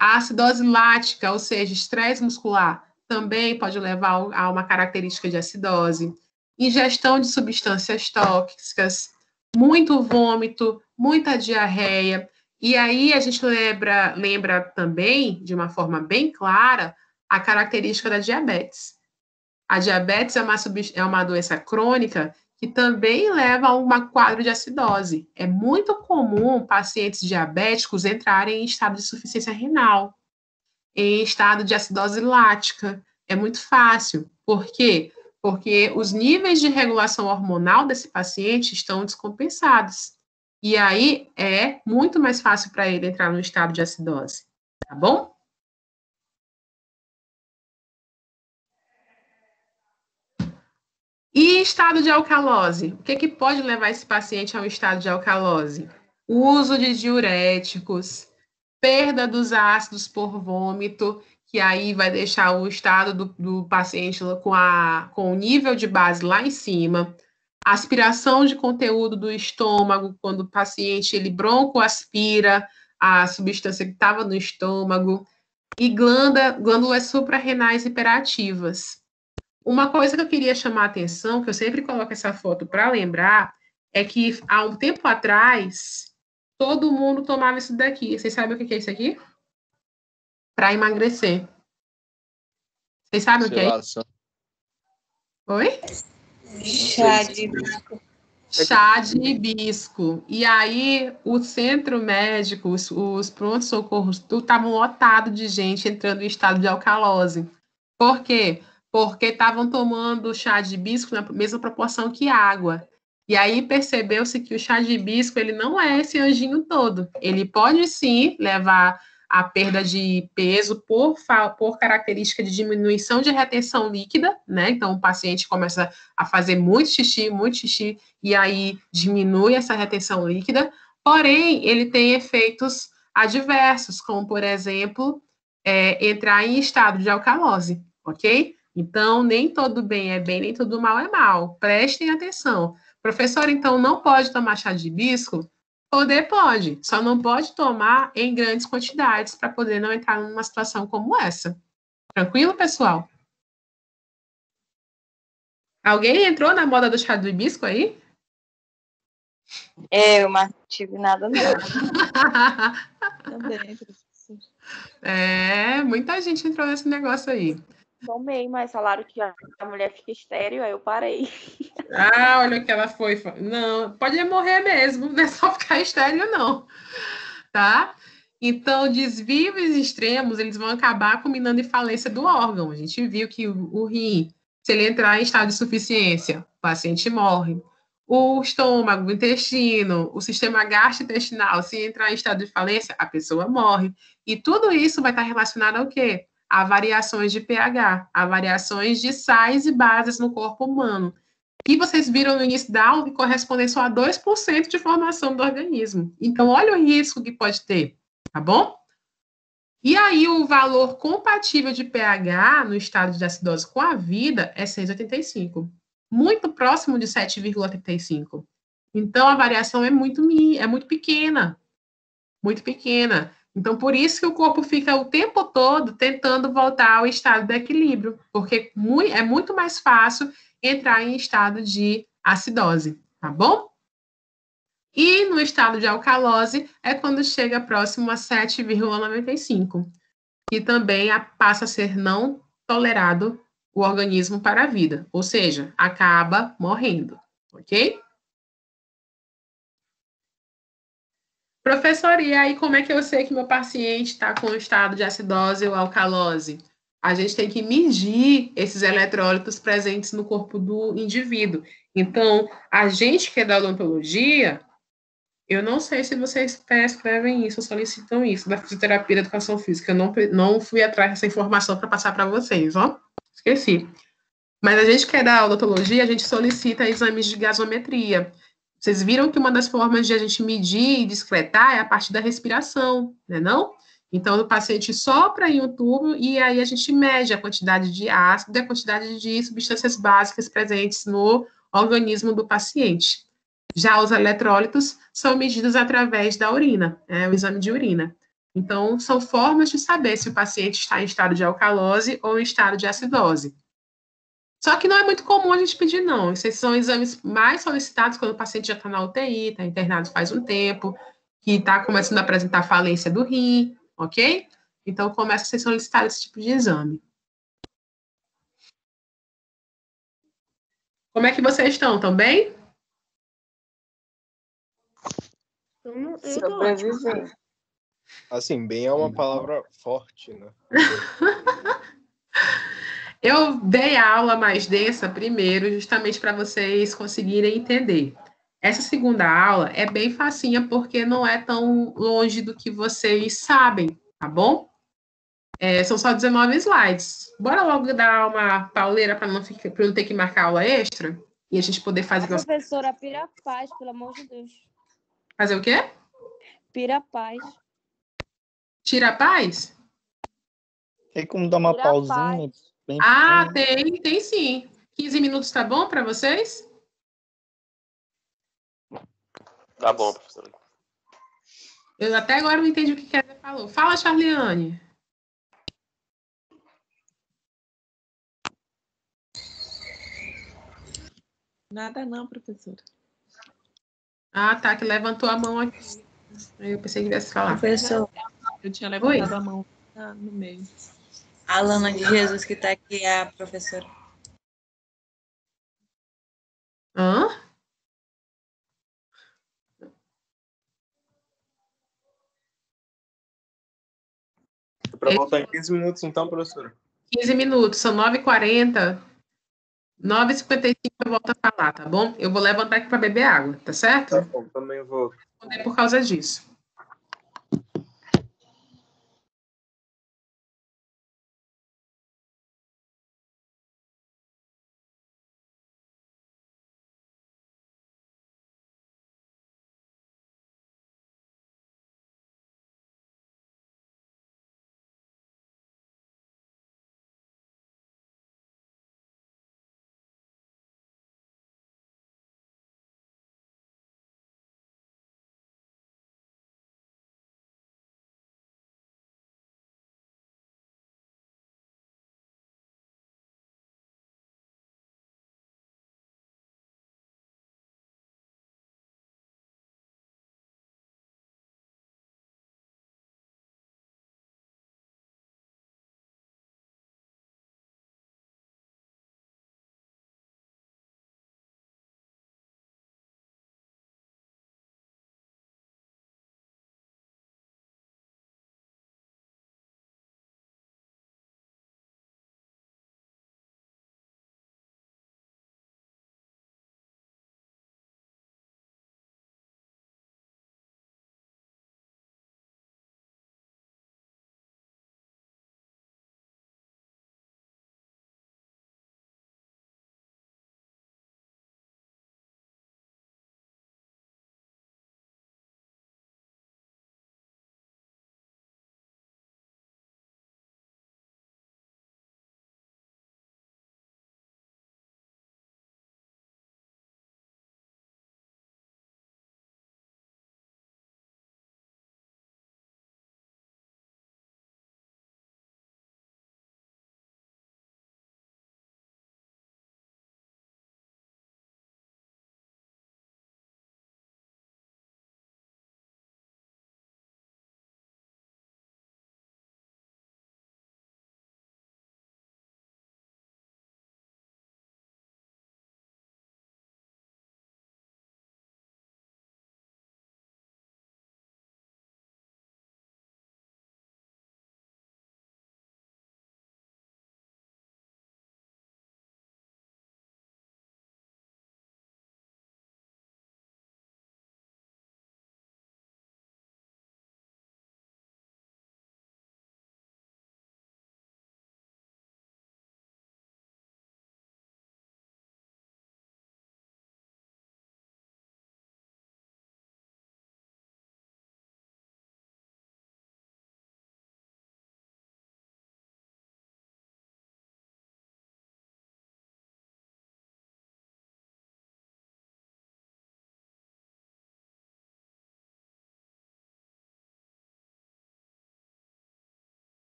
A acidose lática, ou seja, estresse muscular, também pode levar a uma característica de acidose. Ingestão de substâncias tóxicas, muito vômito, muita diarreia. E aí a gente lembra também, de uma forma bem clara, a característica da diabetes. A diabetes é uma doença crônica que também leva a um quadro de acidose. É muito comum pacientes diabéticos entrarem em estado de insuficiência renal, em estado de acidose lática. É muito fácil. Por quê? Porque os níveis de regulação hormonal desse paciente estão descompensados. E aí é muito mais fácil para ele entrar no estado de acidose. Tá bom? E estado de alcalose? O que pode levar esse paciente ao estado de alcalose? O uso de diuréticos, perda dos ácidos por vômito, que aí vai deixar o estado do paciente com o nível de base lá em cima. Aspiração de conteúdo do estômago, quando o paciente ele broncoaspira a substância que estava no estômago. E glândulas suprarrenais hiperativas. Uma coisa que eu queria chamar a atenção, que eu sempre coloco essa foto para lembrar, é que há um tempo atrás, todo mundo tomava isso daqui. Vocês sabem o que é isso aqui? Para emagrecer. Vocês sabem o que é isso? Oi? Chá de hibisco. Chá de hibisco. E aí, o centro médico, os prontos-socorros, tudo estavam lotados de gente entrando em estado de alcalose. Por quê? Porque estavam tomando chá de hibisco na mesma proporção que água. E aí percebeu-se que o chá de hibisco ele não é esse anjinho todo. Ele pode sim levar à perda de peso por característica de diminuição de retenção líquida, né? Então o paciente começa a fazer muito xixi, e aí diminui essa retenção líquida. Porém, ele tem efeitos adversos, como por exemplo, entrar em estado de alcalose, ok? Então, nem todo bem é bem, nem todo mal é mal. Prestem atenção. Professor, então, não pode tomar chá de hibisco? Poder pode, só não pode tomar em grandes quantidades para poder não entrar numa situação como essa. Tranquilo, pessoal? Alguém entrou na moda do chá do hibisco aí? Eu não tive nada, não. Também, professor. Muita gente entrou nesse negócio aí. Tomei, mas falaram que a mulher fica estéril, aí eu parei. Ah, olha o que ela foi. Não, pode morrer mesmo, não é só ficar estéril, não. Tá? Então, desvios extremos, eles vão acabar culminando em falência do órgão. A gente viu que o rim, se ele entrar em estado de insuficiência, o paciente morre. O estômago, o intestino, o sistema gastrointestinal, se entrar em estado de falência, a pessoa morre. E tudo isso vai estar relacionado ao quê? A variações de pH, a variações de sais e bases no corpo humano. E vocês viram no início da aula que corresponde só a 2% de formação do organismo. Então, olha o risco que pode ter, tá bom? E aí, o valor compatível de pH no estado de acidose com a vida é 6,85. Muito próximo de 7,35. Então, a variação é muito pequena. Muito pequena. Então, por isso que o corpo fica o tempo todo tentando voltar ao estado de equilíbrio, porque é muito mais fácil entrar em estado de acidose, tá bom? E no estado de alcalose é quando chega próximo a 7,95, e também passa a ser não tolerado o organismo para a vida, ou seja, acaba morrendo, ok? Professor, e aí como é que eu sei que meu paciente está com estado de acidose ou alcalose? a gente tem que medir esses eletrólitos presentes no corpo do indivíduo. Então, a gente que é da odontologia, eu não sei se vocês prescrevem isso, ou solicitam isso, da fisioterapia da educação física. Eu não fui atrás dessa informação para passar para vocês, ó. Esqueci. Mas a gente que é da odontologia, a gente solicita exames de gasometria. Vocês viram que uma das formas de a gente medir e discretar é a partir da respiração, né, não? Então, o paciente sopra em um tubo e aí a gente mede a quantidade de ácido e a quantidade de substâncias básicas presentes no organismo do paciente. Já os eletrólitos são medidos através da urina, o exame de urina. Então, são formas de saber se o paciente está em estado de alcalose ou em estado de acidose. Só que não é muito comum a gente pedir, não. Esses são exames mais solicitados quando o paciente já está na UTI, está internado faz um tempo, que está começando a apresentar falência do rim, ok? Então, começa a ser solicitado esse tipo de exame. Como é que vocês estão? Estão bem? Sobreviver. Assim, bem é uma palavra forte, né? Eu dei a aula mais densa primeiro, justamente para vocês conseguirem entender. Essa segunda aula é bem facinha, porque não é tão longe do que vocês sabem, tá bom? São só 19 slides. Bora logo dar uma pauleira para não ter que marcar aula extra? E a gente poder fazer... Professora, pira a paz, pelo amor de Deus. Fazer o quê? Pira a paz. Tira a paz? Tem como dar uma Tira a pausinha? paz. Bem Ah, pequena? tem sim. 15 minutos tá bom para vocês? Tá bom, professora. Eu até agora não entendi o que a Kézia falou. Fala, Charliane. Nada não, professora. Ah, tá, que levantou a mão aqui. Aí eu pensei que viesse falar. Professor, Eu tinha levantado a mão no meio. a Alana de Jesus que está aqui é a professora. Hã? Para voltar em 15 minutos, então, professora? 15 minutos, são 9h40. 9h55 eu volto a falar, tá bom? Eu vou levantar aqui para beber água, tá certo? Tá bom, também vou. É por causa disso.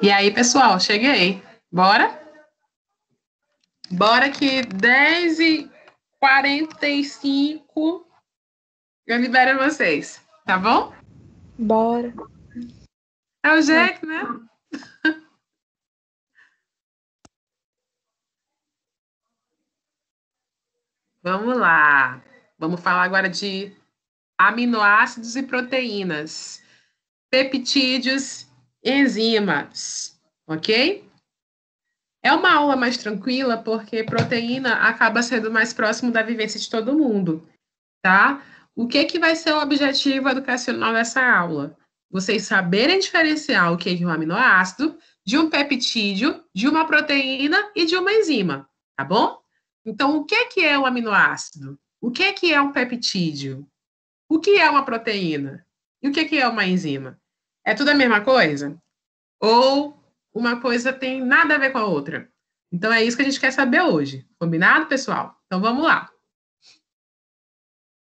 E aí, pessoal, cheguei. Bora? Bora que 10h45 eu libero vocês, tá bom? Bora. É o jeito, né? Vamos lá. Vamos falar agora de aminoácidos e proteínas, peptídeos, enzimas, ok? É uma aula mais tranquila porque proteína acaba sendo mais próximo da vivência de todo mundo, tá? O que vai ser o objetivo educacional dessa aula? Vocês saberem diferenciar o que é um aminoácido, de um peptídeo, de uma proteína e de uma enzima, tá bom? Então, o que é um aminoácido? O que é um peptídeo? O que é uma proteína? E o que é uma enzima? É tudo a mesma coisa? Ou uma coisa tem nada a ver com a outra? Então, é isso que a gente quer saber hoje. Combinado, pessoal? Então, vamos lá.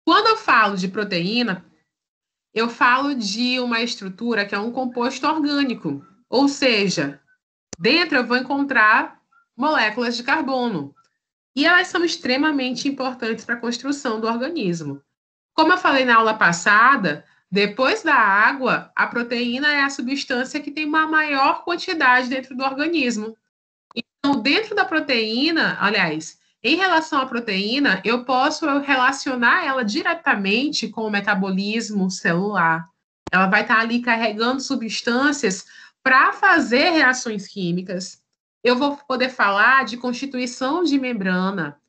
Quando eu falo de proteína, eu falo de uma estrutura que é um composto orgânico. Ou seja, dentro eu vou encontrar moléculas de carbono. E elas são extremamente importantes para a construção do organismo. Como eu falei na aula passada, depois da água, a proteína é a substância que tem uma maior quantidade dentro do organismo. Então, dentro da proteína, aliás, em relação à proteína, eu posso relacionar ela diretamente com o metabolismo celular. Ela vai estar ali carregando substâncias para fazer reações químicas. Eu vou poder falar de constituição de membrana.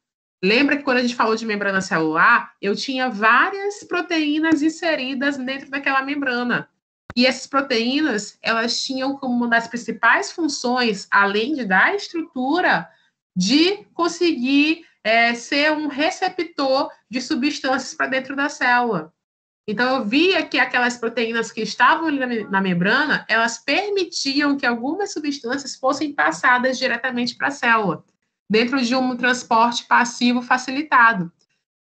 Lembra que quando a gente falou de membrana celular, eu tinha várias proteínas inseridas dentro daquela membrana. E essas proteínas, elas tinham como uma das principais funções, além de dar estrutura, de conseguir ser um receptor de substâncias para dentro da célula. Então, eu via que aquelas proteínas que estavam ali na membrana, elas permitiam que algumas substâncias fossem passadas diretamente para a célula, dentro de um transporte passivo facilitado.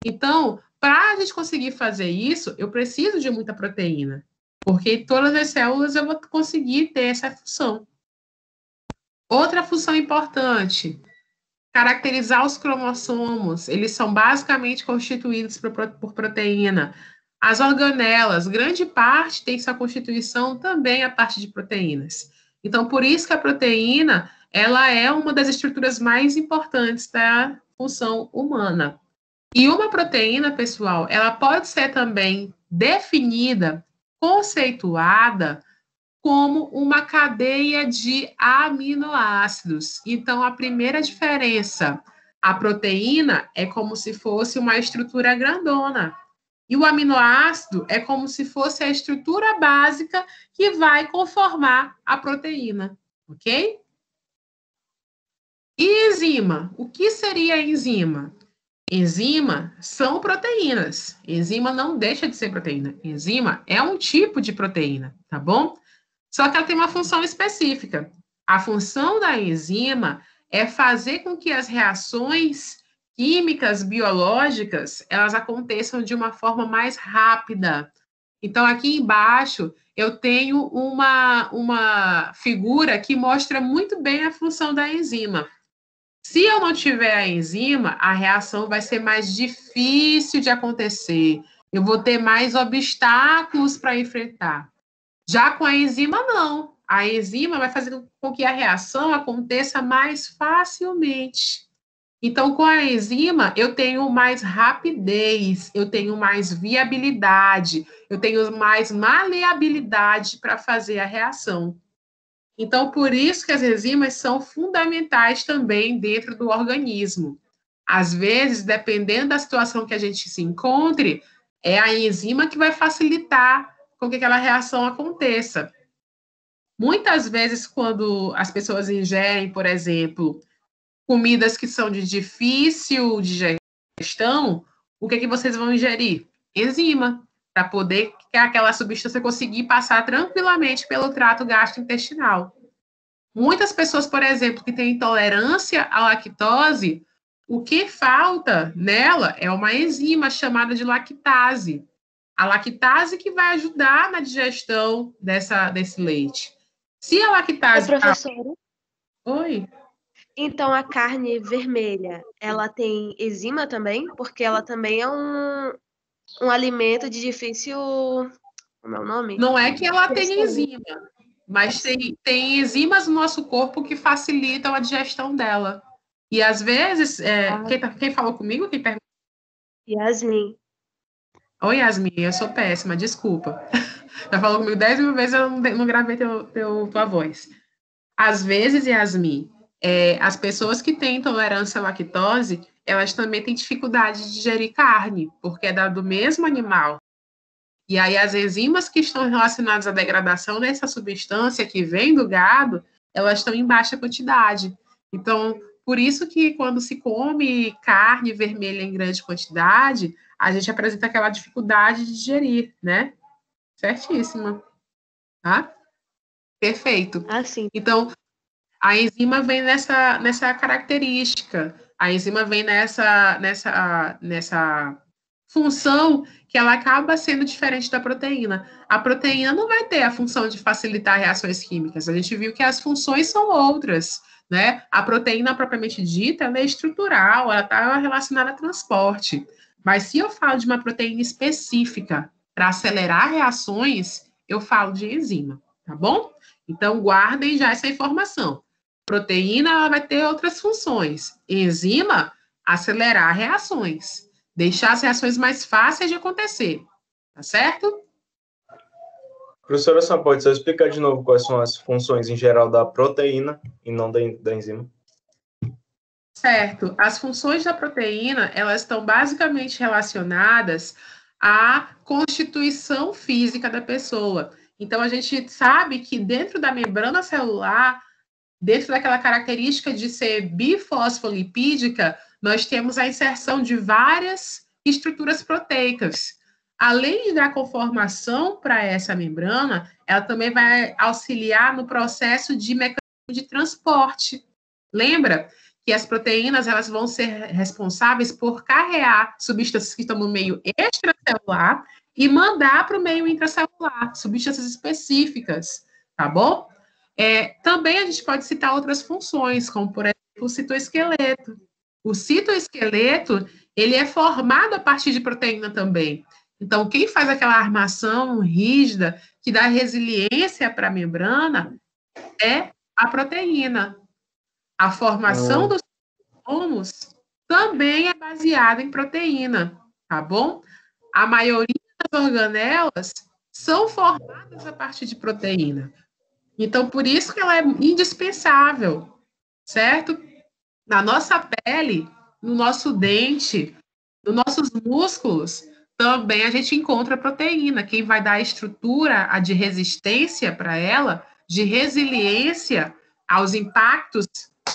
Então, para a gente conseguir fazer isso, eu preciso de muita proteína, porque em todas as células eu vou conseguir ter essa função. Outra função importante, caracterizar os cromossomos. Eles são basicamente constituídos por proteína. As organelas, grande parte tem sua constituição também a partir de proteínas. Então, por isso que a proteína, ela é uma das estruturas mais importantes da função humana. E uma proteína, pessoal, ela pode ser também definida, conceituada, como uma cadeia de aminoácidos. Então, a primeira diferença, a proteína é como se fosse uma estrutura grandona. E o aminoácido é como se fosse a estrutura básica que vai conformar a proteína, ok? E enzima? O que seria enzima? Enzima são proteínas. Enzima não deixa de ser proteína. Enzima é um tipo de proteína, tá bom? Só que ela tem uma função específica. A função da enzima é fazer com que as reações químicas, biológicas, elas aconteçam de uma forma mais rápida. Então, aqui embaixo, eu tenho uma figura que mostra muito bem a função da enzima. Se eu não tiver a enzima, a reação vai ser mais difícil de acontecer. Eu vou ter mais obstáculos para enfrentar. Já com a enzima, não. A enzima vai fazer com que a reação aconteça mais facilmente. Então, com a enzima, eu tenho mais rapidez, eu tenho mais viabilidade, eu tenho mais maleabilidade para fazer a reação. Então, por isso que as enzimas são fundamentais também dentro do organismo. Às vezes, dependendo da situação que a gente se encontre, é a enzima que vai facilitar com que aquela reação aconteça. Muitas vezes, quando as pessoas ingerem, por exemplo, comidas que são de difícil digestão, o que vocês vão ingerir? Enzima, para poder que aquela substância conseguir passar tranquilamente pelo trato gastrointestinal. Muitas pessoas, por exemplo, que têm intolerância à lactose, o que falta nela é uma enzima chamada de lactase. A lactase que vai ajudar na digestão desse leite. Se a lactase... Professora, Oi? então a carne vermelha, ela tem enzima também? Porque ela também é um alimento de difícil... Como é o nome? Não é que ela tem Digestão. enzima, mas tem enzimas no nosso corpo que facilitam a digestão dela. E às vezes, quem falou comigo? Quem perguntou? Yasmin. Oi, Yasmin, eu sou péssima, desculpa. Já falou comigo 10 mil vezes, eu não gravei tua voz. Às vezes, Yasmin, as pessoas que têm intolerância à lactose, elas também têm dificuldade de digerir carne, porque é do mesmo animal. E aí as enzimas que estão relacionadas à degradação dessa substância que vem do gado, elas estão em baixa quantidade. Então, por isso que quando se come carne vermelha em grande quantidade, a gente apresenta aquela dificuldade de digerir, né? Certíssima. Tá? Perfeito. Sim. Então, a enzima vem nessa característica. A enzima vem nessa função que ela acaba sendo diferente da proteína. A proteína não vai ter a função de facilitar reações químicas. A gente viu que as funções são outras, né? A proteína propriamente dita, ela é estrutural, ela está relacionada a transporte. Mas se eu falo de uma proteína específica para acelerar reações, eu falo de enzima, tá bom? Então, guardem já essa informação. Proteína, ela vai ter outras funções. Enzima, acelerar reações. Deixar as reações mais fáceis de acontecer. Tá certo? Professora, só pode só explicar de novo quais são as funções em geral da proteína e não da enzima? Certo. As funções da proteína, elas estão basicamente relacionadas à constituição física da pessoa. Então, a gente sabe que dentro da membrana celular, dentro daquela característica de ser bifosfolipídica, nós temos a inserção de várias estruturas proteicas. Além de dar conformação para essa membrana, ela também vai auxiliar no processo de mecanismo de transporte. Lembra que as proteínas elas vão ser responsáveis por carregar substâncias que estão no meio extracelular e mandar para o meio intracelular, substâncias específicas, tá bom? Também a gente pode citar outras funções, como, por exemplo, o citoesqueleto. O citoesqueleto, ele é formado a partir de proteína também. Então, quem faz aquela armação rígida, que dá resiliência para a membrana, é a proteína. A formação dos cromos também é baseada em proteína, tá bom? A maioria das organelas são formadas a partir de proteína. Então, por isso que ela é indispensável, certo? Na nossa pele, no nosso dente, nos nossos músculos, também a gente encontra proteína. Quem vai dar a estrutura, a de resistência para ela, de resiliência aos impactos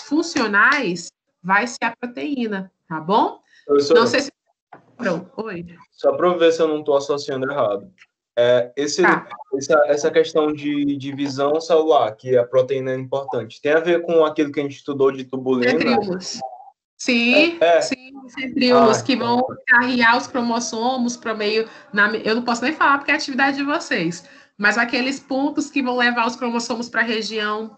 funcionais, vai ser a proteína, tá bom? Professora, não sei se... Oi. Só para ver se eu não estou associando errado. Essa questão de divisão celular, que a proteína é importante, tem a ver com aquilo que a gente estudou de tubulina? Centríolos. Sim, sim, centríolos que vão carregar os cromossomos para o meio... Eu não posso nem falar porque é a atividade de vocês, mas aqueles pontos que vão levar os cromossomos para a região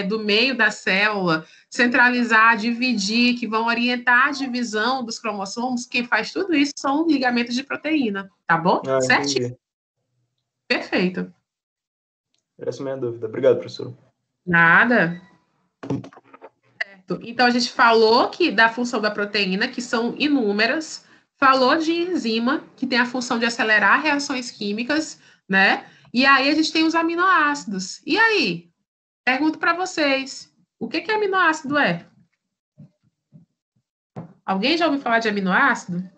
do meio da célula, centralizar, dividir, que vão orientar a divisão dos cromossomos, quem faz tudo isso são ligamentos de proteína, tá bom? Certinho? Entendi. Perfeito. Essa é a minha dúvida. Obrigado, professor. Nada. Certo. Então, a gente falou da função da proteína, que são inúmeras, falou de enzima, que tem a função de acelerar reações químicas, né? E aí a gente tem os aminoácidos. E aí? Pergunto para vocês, o que aminoácido é? Alguém já ouviu falar de aminoácido?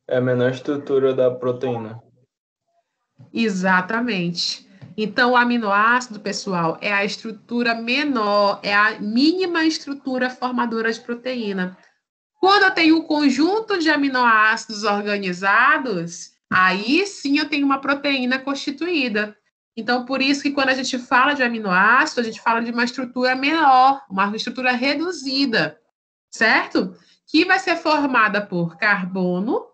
É a menor estrutura da proteína. Exatamente. Então, o aminoácido, pessoal, é a estrutura menor, é a mínima estrutura formadora de proteína. Quando eu tenho um conjunto de aminoácidos organizados, aí sim eu tenho uma proteína constituída. Então, por isso que quando a gente fala de aminoácido, a gente fala de uma estrutura menor, uma estrutura reduzida, certo? Que vai ser formada por carbono,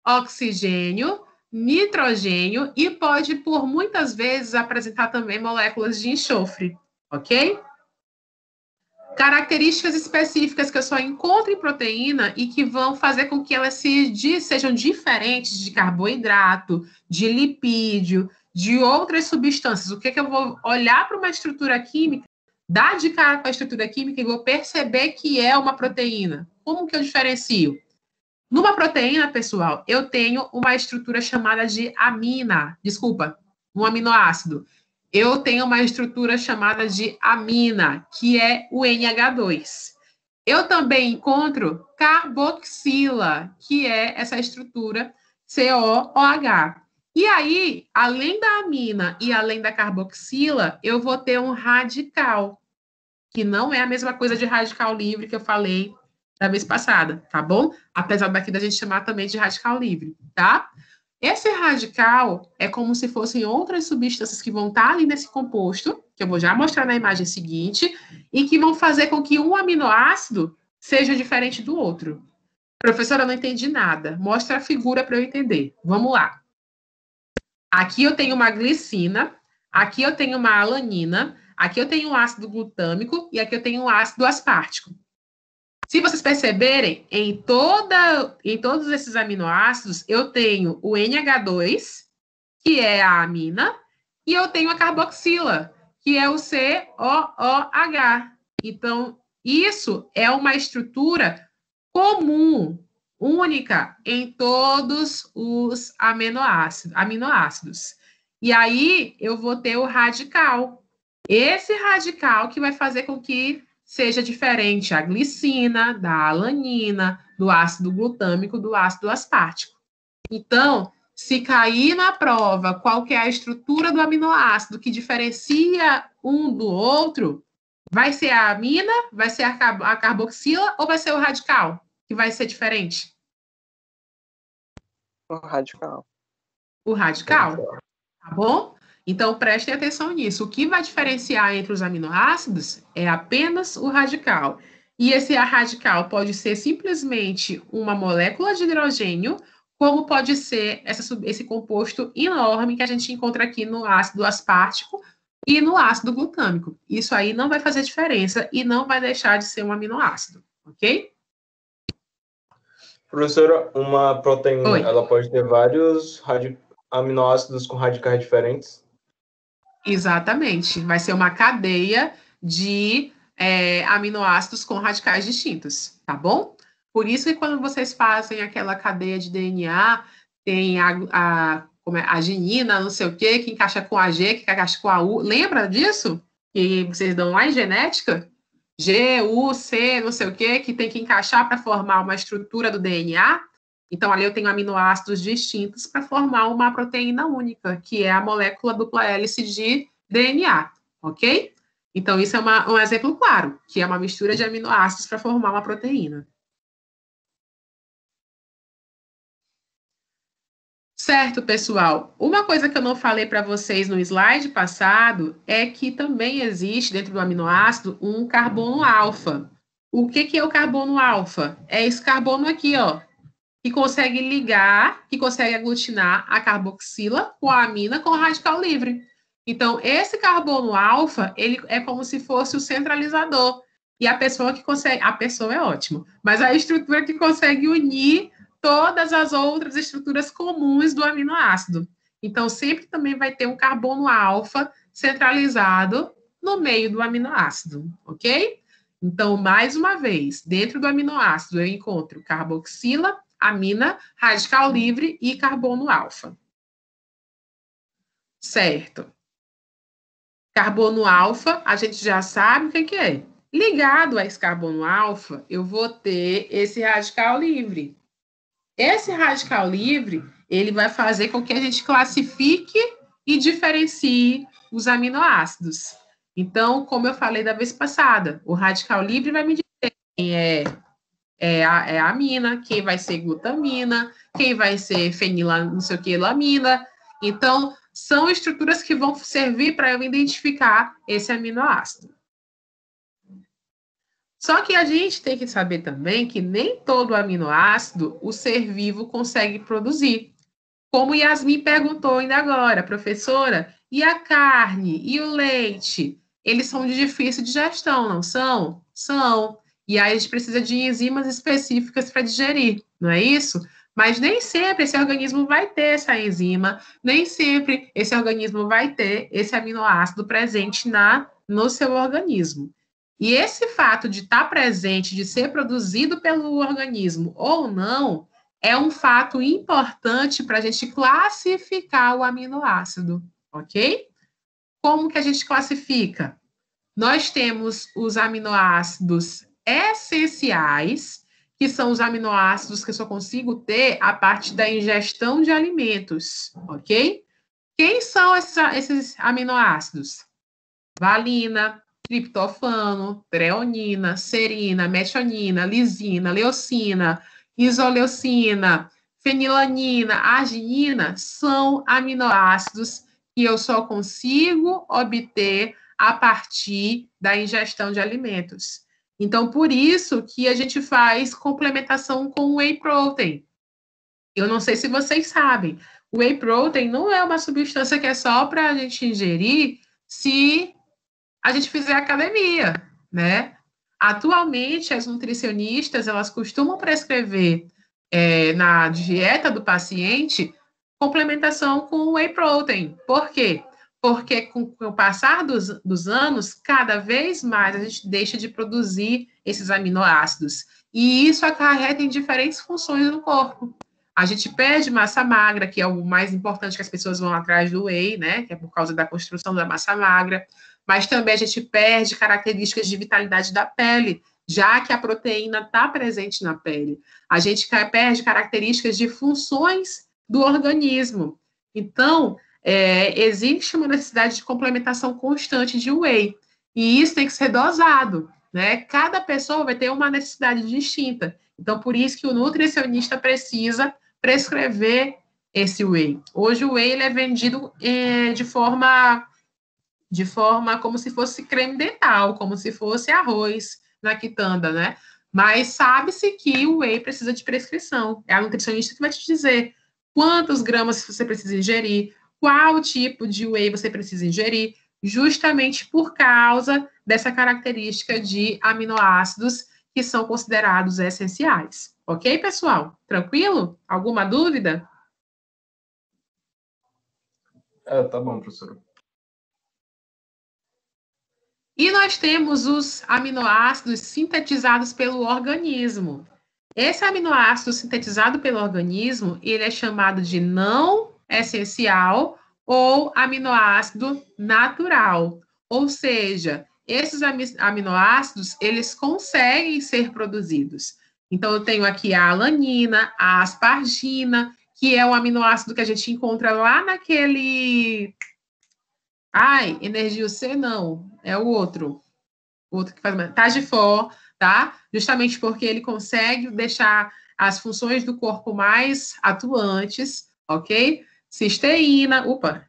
oxigênio, nitrogênio e pode, por muitas vezes, apresentar também moléculas de enxofre, ok? Características específicas que eu só encontro em proteína e que vão fazer com que elas sejam diferentes de carboidrato, de lipídio, de outras substâncias. O que eu vou olhar para uma estrutura química, dar de cara com a estrutura química e vou perceber que é uma proteína. Como que eu diferencio? Numa proteína, pessoal, eu tenho uma estrutura chamada de amina. Desculpa, um aminoácido. Eu tenho uma estrutura chamada de amina, que é o NH2. Eu também encontro carboxila, que é essa estrutura COOH. E aí, além da amina e além da carboxila, eu vou ter um radical, que não é a mesma coisa de radical livre que eu falei da vez passada, tá bom? Apesar daqui da gente chamar também de radical livre, tá? Esse radical é como se fossem outras substâncias que vão estar ali nesse composto, que eu vou já mostrar na imagem seguinte, e que vão fazer com que um aminoácido seja diferente do outro. Professora, eu não entendi nada. Mostra a figura para eu entender. Vamos lá. Aqui eu tenho uma glicina, aqui eu tenho uma alanina, aqui eu tenho um ácido glutâmico e aqui eu tenho um ácido aspartico. Se vocês perceberem, em todos esses aminoácidos, eu tenho o NH2, que é a amina, e eu tenho a carboxila, que é o COOH. Então, isso é uma estrutura comum, única, em todos os aminoácidos. E aí, eu vou ter o radical. Esse radical que vai fazer com que seja diferente a glicina, da alanina, do ácido glutâmico, do ácido aspartico. Então, se cair na prova qual que é a estrutura do aminoácido que diferencia um do outro, vai ser a amina, vai ser a carboxila ou vai ser o radical que vai ser diferente? O radical. O radical, tá bom? Então, prestem atenção nisso. O que vai diferenciar entre os aminoácidos é apenas o radical. E esse radical pode ser simplesmente uma molécula de hidrogênio, como pode ser esse composto enorme que a gente encontra aqui no ácido aspartico e no ácido glutâmico. Isso aí não vai fazer diferença e não vai deixar de ser um aminoácido, ok? Professora, uma proteína, Oi. ela pode ter vários aminoácidos com radicais diferentes? Exatamente. Vai ser uma cadeia de aminoácidos com radicais distintos, tá bom? Por isso que quando vocês fazem aquela cadeia de DNA, tem a adenina, não sei o quê, que encaixa com a G, que encaixa com a U. Lembra disso? Que vocês dão lá em genética? G, U, C, não sei o quê, que tem que encaixar para formar uma estrutura do DNA. Então, ali eu tenho aminoácidos distintos para formar uma proteína única, que é a molécula dupla hélice de DNA, ok? Então, isso é um exemplo claro, que é uma mistura de aminoácidos para formar uma proteína. Certo, pessoal? Uma coisa que eu não falei para vocês no slide passado é que também existe dentro do aminoácido um carbono alfa. O que é o carbono alfa? É esse carbono aqui, ó, que consegue ligar, que consegue aglutinar a carboxila com a amina com o radical livre. Então, esse carbono alfa, ele é como se fosse o centralizador. E a pessoa que consegue... A pessoa é ótimo. Mas a estrutura que consegue unir todas as outras estruturas comuns do aminoácido. Então, sempre também vai ter um carbono alfa centralizado no meio do aminoácido, ok? Então, mais uma vez, dentro do aminoácido eu encontro carboxila, amina, radical livre e carbono alfa. Certo. Carbono alfa, a gente já sabe o que é. Ligado a esse carbono alfa, eu vou ter esse radical livre. Esse radical livre, ele vai fazer com que a gente classifique e diferencie os aminoácidos. Então, como eu falei da vez passada, o radical livre vai me dizer quem é a amina, quem vai ser glutamina, quem vai ser não sei o que, lamina. Então, são estruturas que vão servir para eu identificar esse aminoácido. Só que a gente tem que saber também que nem todo aminoácido o ser vivo consegue produzir. Como Yasmin perguntou ainda agora, professora, e a carne e o leite, eles são de difícil digestão, não são? São. E aí a gente precisa de enzimas específicas para digerir, não é isso? Mas nem sempre esse organismo vai ter essa enzima, nem sempre esse organismo vai ter esse aminoácido presente no seu organismo. E esse fato de estar presente, de ser produzido pelo organismo ou não, é um fato importante para a gente classificar o aminoácido, ok? Como que a gente classifica? Nós temos os aminoácidos essenciais, que são os aminoácidos que eu só consigo ter a partir da ingestão de alimentos, ok? Quem são esses aminoácidos? Valina, triptofano, treonina, serina, metionina, lisina, leucina, isoleucina, fenilanina, arginina, são aminoácidos que eu só consigo obter a partir da ingestão de alimentos. Então, por isso que a gente faz complementação com whey protein. Eu não sei se vocês sabem, o whey protein não é uma substância que é só para a gente ingerir se a gente fizer academia, né? Atualmente, as nutricionistas, elas costumam prescrever na dieta do paciente complementação com whey protein. Por quê? Porque com o passar dos anos, cada vez mais a gente deixa de produzir esses aminoácidos. E isso acarreta em diferentes funções no corpo. A gente perde massa magra, que é o mais importante que as pessoas vão atrás do whey, né? Que é por causa da construção da massa magra. Mas também a gente perde características de vitalidade da pele, já que a proteína está presente na pele. A gente perde características de funções do organismo. Então, existe uma necessidade de complementação constante de whey. E isso tem que ser dosado, né? Cada pessoa vai ter uma necessidade distinta. Então, por isso que o nutricionista precisa prescrever esse whey. Hoje, o whey ele é vendido de forma como se fosse creme dental, como se fosse arroz na quitanda, né? Mas sabe-se que o whey precisa de prescrição. É a nutricionista que vai te dizer quantos gramas você precisa ingerir, qual tipo de whey você precisa ingerir, justamente por causa dessa característica de aminoácidos que são considerados essenciais. Ok, pessoal? Tranquilo? Alguma dúvida? Tá bom, professora. E nós temos os aminoácidos sintetizados pelo organismo. Esse aminoácido sintetizado pelo organismo, ele é chamado de não essencial ou aminoácido natural. Ou seja, esses aminoácidos, eles conseguem ser produzidos. Então, eu tenho aqui a alanina, a aspargina, que é um aminoácido que a gente encontra lá naquele... energia C não, é o outro que faz Tagfor, tá? Justamente porque ele consegue deixar as funções do corpo mais atuantes, ok? Cisteína,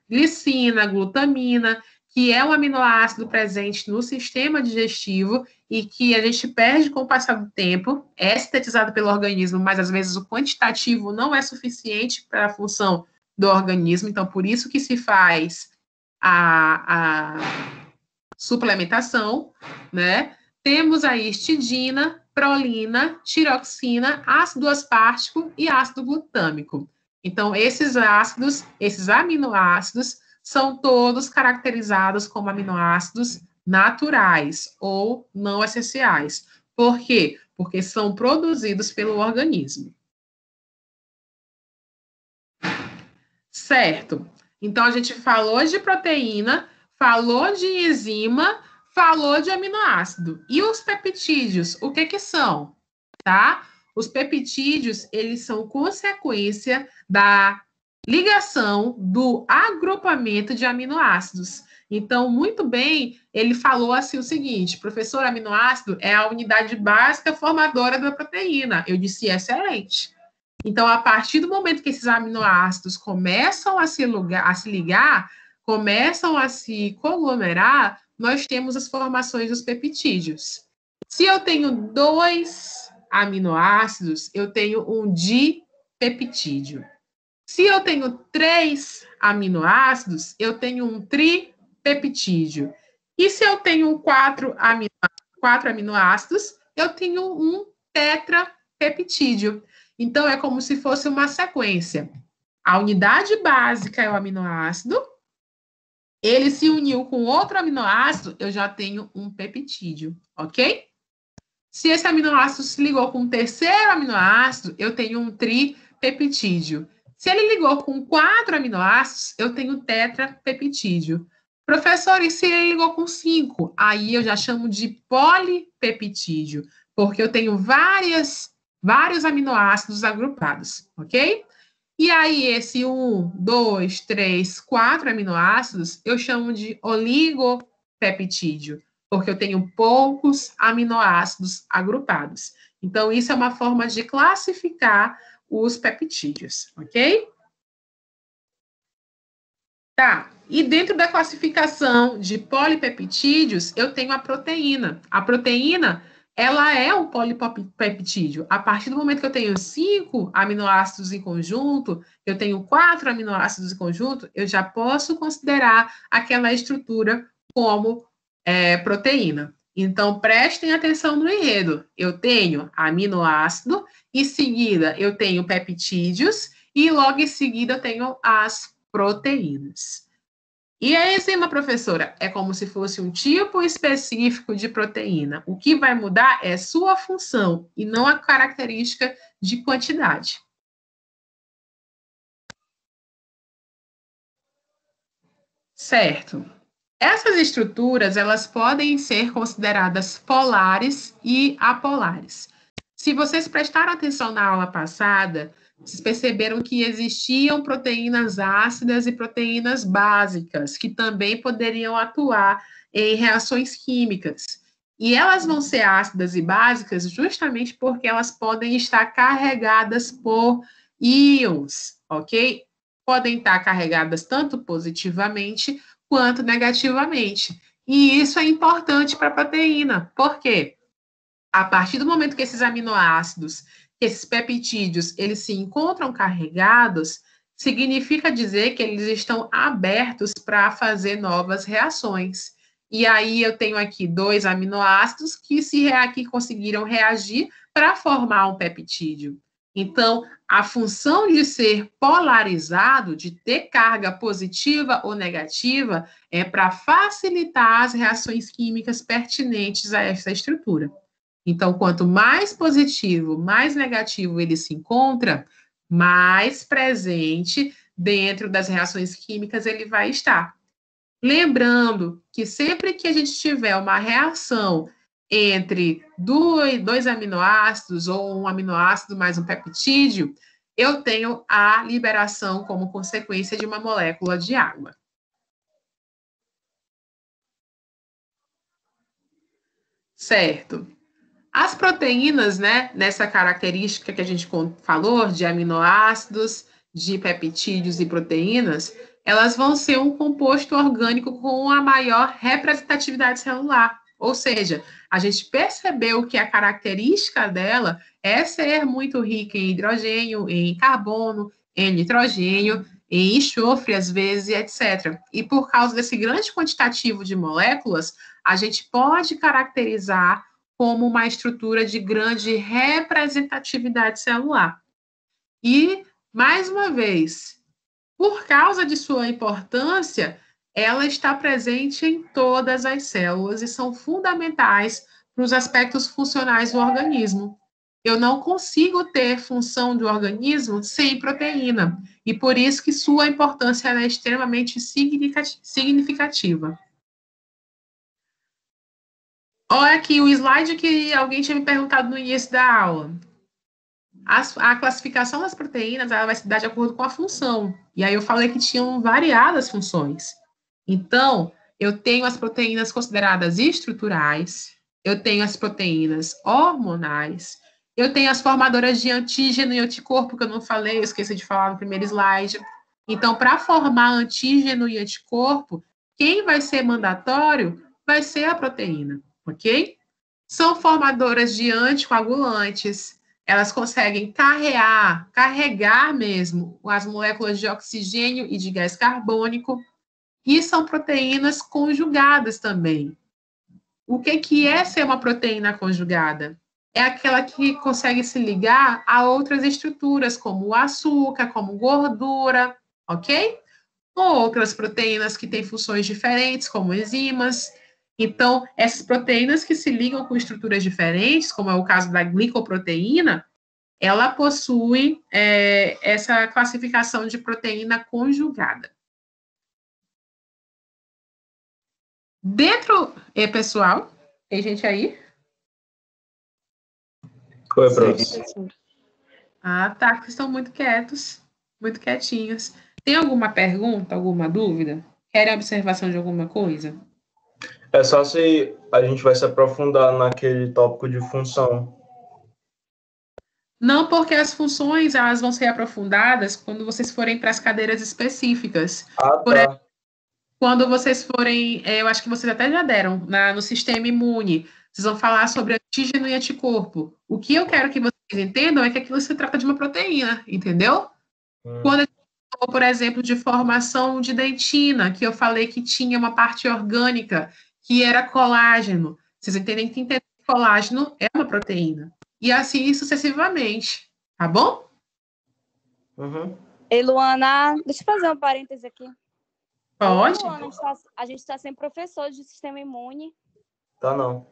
glicina, glutamina, que é um aminoácido presente no sistema digestivo e que a gente perde com o passar do tempo, é sintetizado pelo organismo, mas às vezes o quantitativo não é suficiente para a função do organismo, então por isso que se faz a suplementação, né? Temos aí histidina, prolina, tiroxina, ácido aspartico e ácido glutâmico. Então, esses aminoácidos, são todos caracterizados como aminoácidos naturais ou não essenciais. Por quê? Porque são produzidos pelo organismo. Certo. Então, a gente falou de proteína, falou de enzima, falou de aminoácido. E os peptídeos, o que são? Tá? Os peptídeos, eles são consequência da ligação do agrupamento de aminoácidos. Então, muito bem, ele falou assim o seguinte, professor, aminoácido é a unidade básica formadora da proteína. Eu disse, excelente. Então, a partir do momento que esses aminoácidos começam a se ligar, começam a se conglomerar, nós temos as formações dos peptídeos. Se eu tenho 2 aminoácidos, eu tenho um dipeptídeo. Se eu tenho 3 aminoácidos, eu tenho um tripeptídeo. E se eu tenho 4 aminoácidos, eu tenho um tetrapeptídeo. Então, é como se fosse uma sequência. A unidade básica é o aminoácido, ele se uniu com outro aminoácido, eu já tenho um peptídeo, ok? Se esse aminoácido se ligou com o terceiro aminoácido, eu tenho um tripeptídeo. Se ele ligou com 4 aminoácidos, eu tenho tetrapeptídeo. Professor, e se ele ligou com 5? Aí eu já chamo de polipeptídeo, porque eu tenho vários aminoácidos agrupados, ok? E aí, esse 1, 2, 3, 4 aminoácidos, eu chamo de oligopeptídeo, porque eu tenho poucos aminoácidos agrupados. Então, isso é uma forma de classificar os peptídeos, ok? Tá, e dentro da classificação de polipeptídeos, eu tenho a proteína. A proteína, ela é um polipeptídeo. A partir do momento que eu tenho 5 aminoácidos em conjunto, eu tenho 4 aminoácidos em conjunto, eu já posso considerar aquela estrutura como proteína. Então, prestem atenção no enredo. Eu tenho aminoácido, em seguida eu tenho peptídeos, e logo em seguida eu tenho as proteínas. E a enzima, professora, é como se fosse um tipo específico de proteína. O que vai mudar é sua função e não a característica de quantidade. Certo. Essas estruturas, elas podem ser consideradas polares e apolares. Se vocês prestaram atenção na aula passada, vocês perceberam que existiam proteínas ácidas e proteínas básicas, que também poderiam atuar em reações químicas. E elas vão ser ácidas e básicas justamente porque elas podem estar carregadas por íons, ok? Podem estar carregadas tanto positivamente quanto negativamente. E isso é importante para a proteína. Por quê? A partir do momento que esses aminoácidos, que esses peptídeos, eles se encontram carregados, significa dizer que eles estão abertos para fazer novas reações. E aí eu tenho aqui 2 aminoácidos que que conseguiram reagir para formar um peptídeo. Então, a função de ser polarizado, de ter carga positiva ou negativa, é para facilitar as reações químicas pertinentes a essa estrutura. Então, quanto mais positivo, mais negativo ele se encontra, mais presente dentro das reações químicas ele vai estar. Lembrando que sempre que a gente tiver uma reação entre 2 aminoácidos ou um aminoácido mais um peptídeo, eu tenho a liberação como consequência de uma molécula de água. Certo. As proteínas, né, nessa característica que a gente falou, de aminoácidos, de peptídeos e proteínas, elas vão ser um composto orgânico com a maior representatividade celular. Ou seja, a gente percebeu que a característica dela é ser muito rica em hidrogênio, em carbono, em nitrogênio, em enxofre, às vezes, etc. E por causa desse grande quantitativo de moléculas, a gente pode caracterizar como uma estrutura de grande representatividade celular. E, mais uma vez, por causa de sua importância, ela está presente em todas as células e são fundamentais para os aspectos funcionais do organismo. Eu não consigo ter função do organismo sem proteína, e por isso que sua importância é extremamente significativa. Olha aqui o slide que alguém tinha me perguntado no início da aula. A classificação das proteínas ela vai se dar de acordo com a função. E aí eu falei que tinham variadas funções. Então, eu tenho as proteínas consideradas estruturais, eu tenho as proteínas hormonais, eu tenho as formadoras de antígeno e anticorpo, que eu não falei, eu esqueci de falar no primeiro slide. Então, para formar antígeno e anticorpo, quem vai ser mandatório vai ser a proteína, ok? São formadoras de anticoagulantes, elas conseguem carregar mesmo as moléculas de oxigênio e de gás carbônico, e são proteínas conjugadas também. O que é ser uma proteína conjugada? É aquela que consegue se ligar a outras estruturas, como o açúcar, como gordura, ok? Ou outras proteínas que têm funções diferentes, como enzimas. Então, essas proteínas que se ligam com estruturas diferentes, como é o caso da glicoproteína, ela possui essa classificação de proteína conjugada. Pessoal, tem gente aí? Oi, professor. Ah, tá, vocês estão muito quietos, muito quietinhos. Tem alguma pergunta, alguma dúvida? Querem observação de alguma coisa? É só se a gente vai se aprofundar naquele tópico de função. Não, porque as funções elas vão ser aprofundadas quando vocês forem para as cadeiras específicas. Ah, Por tá. exemplo, quando vocês forem, eu acho que vocês até já deram, no sistema imune, vocês vão falar sobre antígeno e anticorpo. O que eu quero que vocês entendam é que aquilo se trata de uma proteína, entendeu? Quando a gente falou, por exemplo, de formação de dentina, que eu falei que tinha uma parte orgânica, que era colágeno. Vocês entendem que colágeno é uma proteína. E assim sucessivamente, tá bom? Uhum. Ei, Luana, deixa eu fazer um parêntese aqui. Pode. Ô, Luana, a gente está sem professor de sistema imune. Tá, não.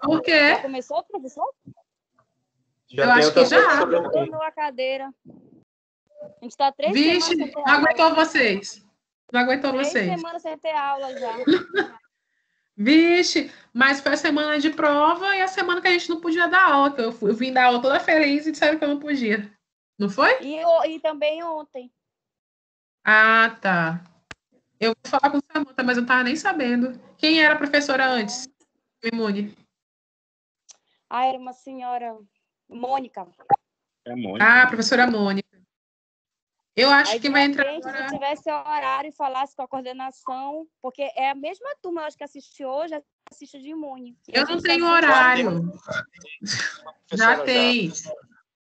Por quê? Já começou, professor? Já Eu acho que já. Terminou a cadeira. A gente está 3 Vixe, semanas sem ter não aula. aguentou vocês. Não aguentou 3 vocês. semanas sem ter aula já. Vixe, mas foi a semana de prova e a semana que a gente não podia dar aula. Que eu vim dar aula toda feliz e disseram que eu não podia. Não foi? E também ontem. Ah, tá. Eu vou falar com o Samanta, mas eu não estava nem sabendo. Quem era a professora antes? Imune. Ah, era uma senhora Mônica. É Mônica. Ah, professora Mônica. Eu acho Aí, que vai de entrar repente, agora... se tivesse horário e falasse com a coordenação, porque é a mesma turma, eu acho que assiste hoje, assiste de imune. Eu não tenho horário. Já tem.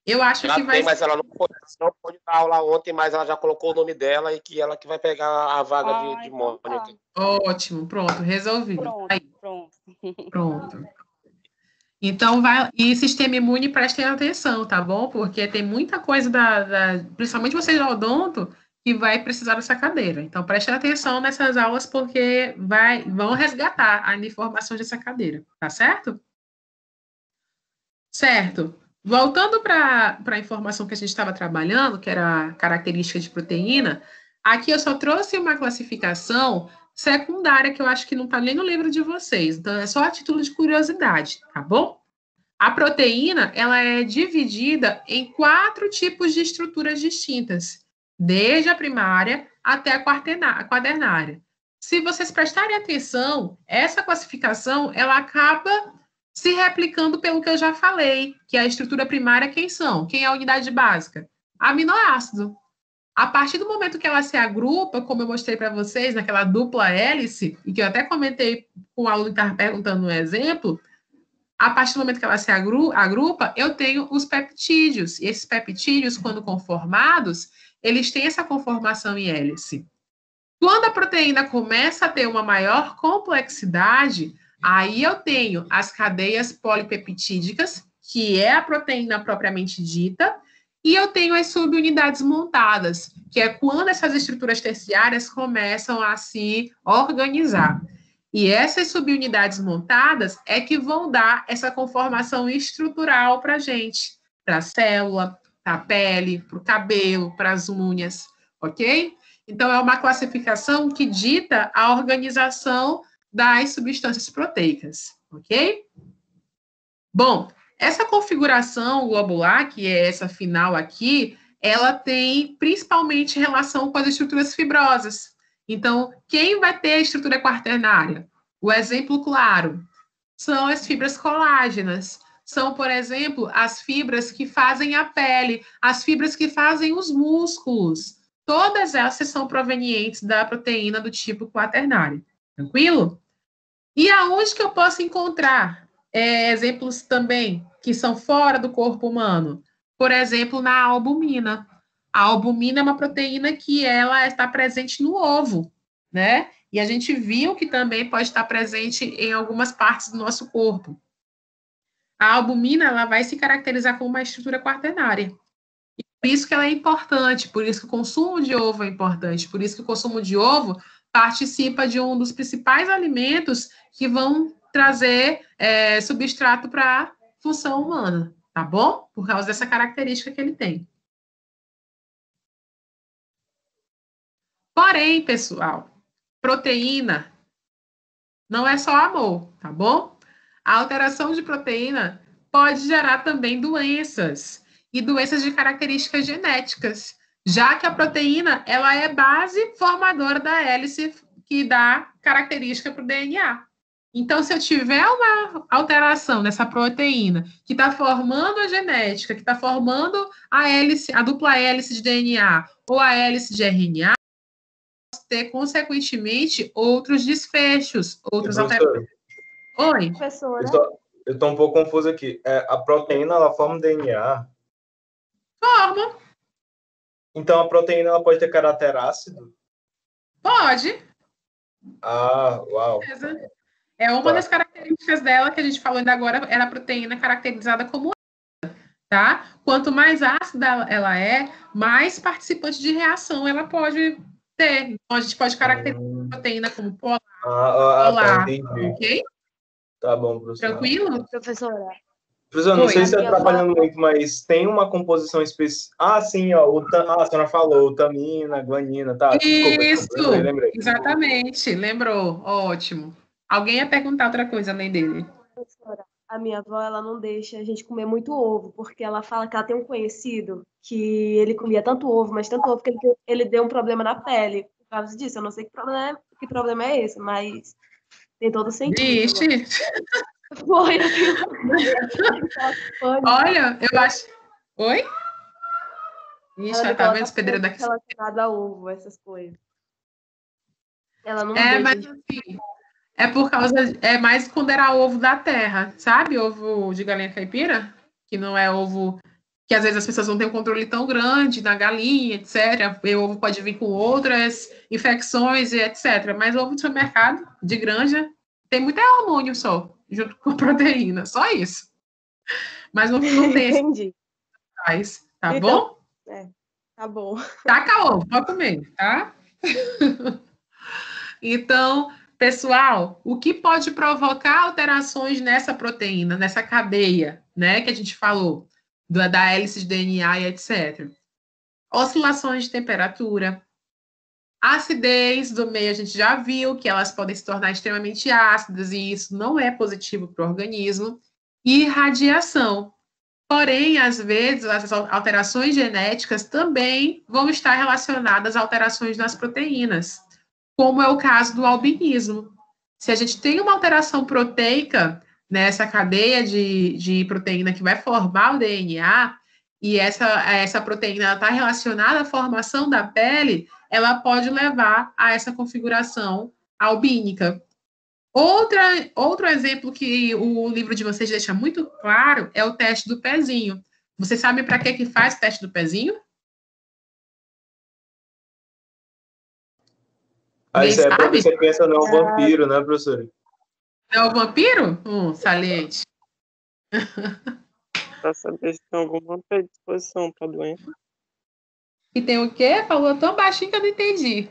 Eu acho Já que vai tem, mas ela não pôde dar aula ontem, mas ela já colocou o nome dela e que ela que vai pegar a vaga de então Mônica. tá. Ótimo, pronto, resolvido. Pronto, Aí, pronto. pronto. Então, e sistema imune, prestem atenção, tá bom? Porque tem muita coisa, principalmente vocês da odonto, que vai precisar dessa cadeira. Então, prestem atenção nessas aulas, porque vão resgatar a informação dessa cadeira, tá certo? Certo. Voltando para a informação que a gente estava trabalhando, que era a característica de proteína, aqui eu só trouxe uma classificação secundária, que eu acho que não está nem no livro de vocês. Então, é só a título de curiosidade, tá bom? A proteína, ela é dividida em 4 tipos de estruturas distintas, desde a primária até a quaternária. Se vocês prestarem atenção, essa classificação, ela acaba se replicando pelo que eu já falei, que a estrutura primária, quem são? Quem é a unidade básica? Aminoácido. A partir do momento que ela se agrupa, como eu mostrei para vocês, naquela dupla hélice, e que eu até comentei com o aluno que estava perguntando um exemplo, a partir do momento que ela se agrupa, eu tenho os peptídeos. E esses peptídeos, quando conformados, eles têm essa conformação em hélice. Quando a proteína começa a ter uma maior complexidade, aí eu tenho as cadeias polipeptídicas, que é a proteína propriamente dita, e eu tenho as subunidades montadas, que é quando essas estruturas terciárias começam a se organizar. E essas subunidades montadas é que vão dar essa conformação estrutural para a gente, para a célula, para a pele, para o cabelo, para as unhas, ok? Então, é uma classificação que dita a organização das substâncias proteicas, ok? Bom, essa configuração globular, que é essa final aqui, ela tem principalmente relação com as estruturas fibrosas. Então, quem vai ter a estrutura quaternária? O exemplo claro são as fibras colágenas. São, por exemplo, as fibras que fazem a pele, as fibras que fazem os músculos. Todas essas são provenientes da proteína do tipo quaternário. Tranquilo? E aonde que eu posso encontrar exemplos também que são fora do corpo humano. Por exemplo, na albumina. A albumina é uma proteína que ela está presente no ovo, né? E a gente viu que também pode estar presente em algumas partes do nosso corpo. A albumina, ela vai se caracterizar como uma estrutura quaternária. E por isso que ela é importante, por isso que o consumo de ovo é importante, por isso que o consumo de ovo participa de um dos principais alimentos que vão trazer substrato para a função humana, tá bom? Por causa dessa característica que ele tem. Porém, pessoal, proteína não é só amor, tá bom? A alteração de proteína pode gerar também doenças, e doenças de características genéticas, já que a proteína ela é base formadora da hélice que dá característica para o DNA. Então, se eu tiver uma alteração nessa proteína que está formando a genética, que está formando a hélice, a dupla hélice de DNA ou a hélice de RNA, ter, consequentemente, outros desfechos, outras alterações. Oi? Professora? Eu estou um pouco confuso aqui. A proteína, ela forma DNA? Forma. Então, a proteína, ela pode ter caráter ácido? Pode. Ah, uau. É uma das características dela, que a gente falou ainda agora, era a proteína caracterizada como ácida, tá? Quanto mais ácida ela é, mais participante de reação ela pode ter. Então, a gente pode caracterizar a proteína como polar, Tá, entendi. ok? Tá bom, professor. Tranquilo? Professora. Professor, não sei se está trabalhando muito, mas tem uma composição específica. Ah, sim, ó, a senhora falou, tamina, guanina, tá? Isso, Desculpa, lembrei. exatamente, lembrou, ótimo. Alguém ia perguntar outra coisa além dele? Professora, a minha avó, ela não deixa a gente comer muito ovo, porque ela fala que ela tem um conhecido que ele comia tanto ovo, mas tanto ovo que ele deu um problema na pele. Por causa disso, eu não sei que problema é esse, mas tem todo sentido. Vixe. Foi. Olha, eu acho... Oi? Ixi, ela tá vendo os pedreiros daqui. Relacionado a ovo, essas coisas. Ela não deixa. Mas assim, é por causa... É mais quando era ovo da terra, sabe? Ovo de galinha caipira, que não é ovo... Que às vezes as pessoas não têm um controle tão grande na galinha, etc. E o ovo pode vir com outras infecções e etc. Mas o ovo de supermercado, de granja, tem muito hormônio só, junto com a proteína, só isso. Mas não tem Entendi. Tá então, bom? Tá bom. Taca ovo, pode comer, tá? Então, pessoal, o que pode provocar alterações nessa proteína, nessa cadeia, né, que a gente falou, da hélice de DNA e etc. Oscilações de temperatura, acidez do meio, a gente já viu que elas podem se tornar extremamente ácidas e isso não é positivo para o organismo, e radiação. Porém, às vezes, as alterações genéticas também vão estar relacionadas a alterações nas proteínas, como é o caso do albinismo. Se a gente tem uma alteração proteica nessa cadeia de proteína que vai formar o DNA, e essa proteína está relacionada à formação da pele, ela pode levar a essa configuração albínica. Outro exemplo que o livro de vocês deixa muito claro é o teste do pezinho. Você sabe para que faz o teste do pezinho? Isso é porque você pensa no vampiro, né, professora? É o vampiro? Saliente. Para saber se tem alguma predisposição para a doença. E tem o quê? Falou tão baixinho que eu não entendi.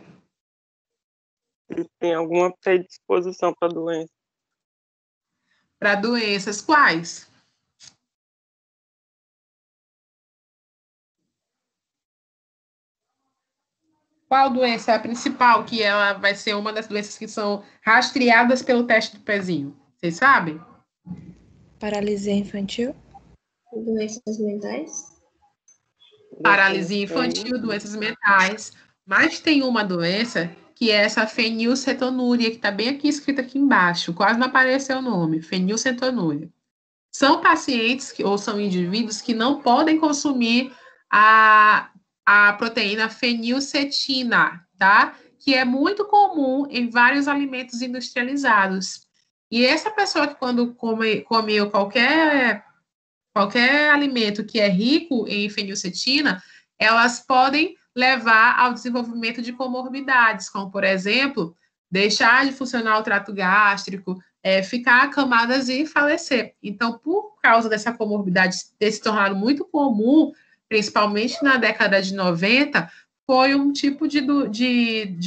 Se tem alguma predisposição para a doença. Para doenças quais? Qual doença é a principal, que ela vai ser uma das doenças que são rastreadas pelo teste do pezinho? Vocês sabem? Paralisia infantil. Doenças mentais. Paralisia infantil, doenças mentais. Mas tem uma doença que é essa fenilcetonúria, que está bem aqui escrita aqui embaixo. Quase não apareceu o nome. Fenilcetonúria. São pacientes ou são indivíduos que não podem consumir a proteína fenilcetina, tá? Que é muito comum em vários alimentos industrializados. E essa pessoa que quando comeu qualquer alimento que é rico em fenilcetina, elas podem levar ao desenvolvimento de comorbidades, como, por exemplo, deixar de funcionar o trato gástrico, ficar acamadas e falecer. Então, por causa dessa comorbidade ter se tornado muito comum, principalmente na década de 90, foi um tipo de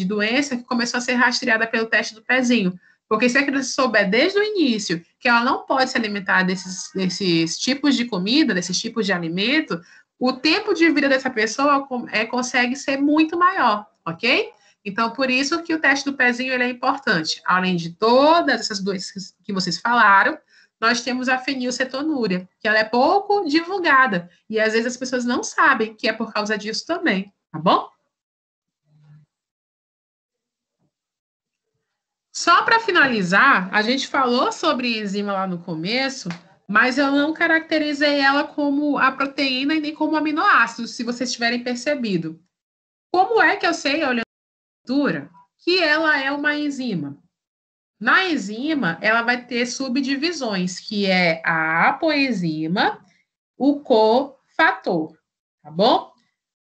doença que começou a ser rastreada pelo teste do pezinho. Porque se a criança souber desde o início que ela não pode se alimentar desses tipos de comida, desses tipos de alimento, o tempo de vida dessa pessoa consegue ser muito maior, ok? Então, por isso que o teste do pezinho ele é importante. Além de todas essas doenças que vocês falaram, nós temos a fenilcetonúria, que ela é pouco divulgada. E, às vezes, as pessoas não sabem que é por causa disso também, tá bom? Só para finalizar, a gente falou sobre enzima lá no começo, mas eu não caracterizei ela como a proteína e nem como aminoácidos, se vocês tiverem percebido. Como é que eu sei, olhando a estrutura, que ela é uma enzima? Na enzima, ela vai ter subdivisões, que é a apoenzima, o cofator, tá bom?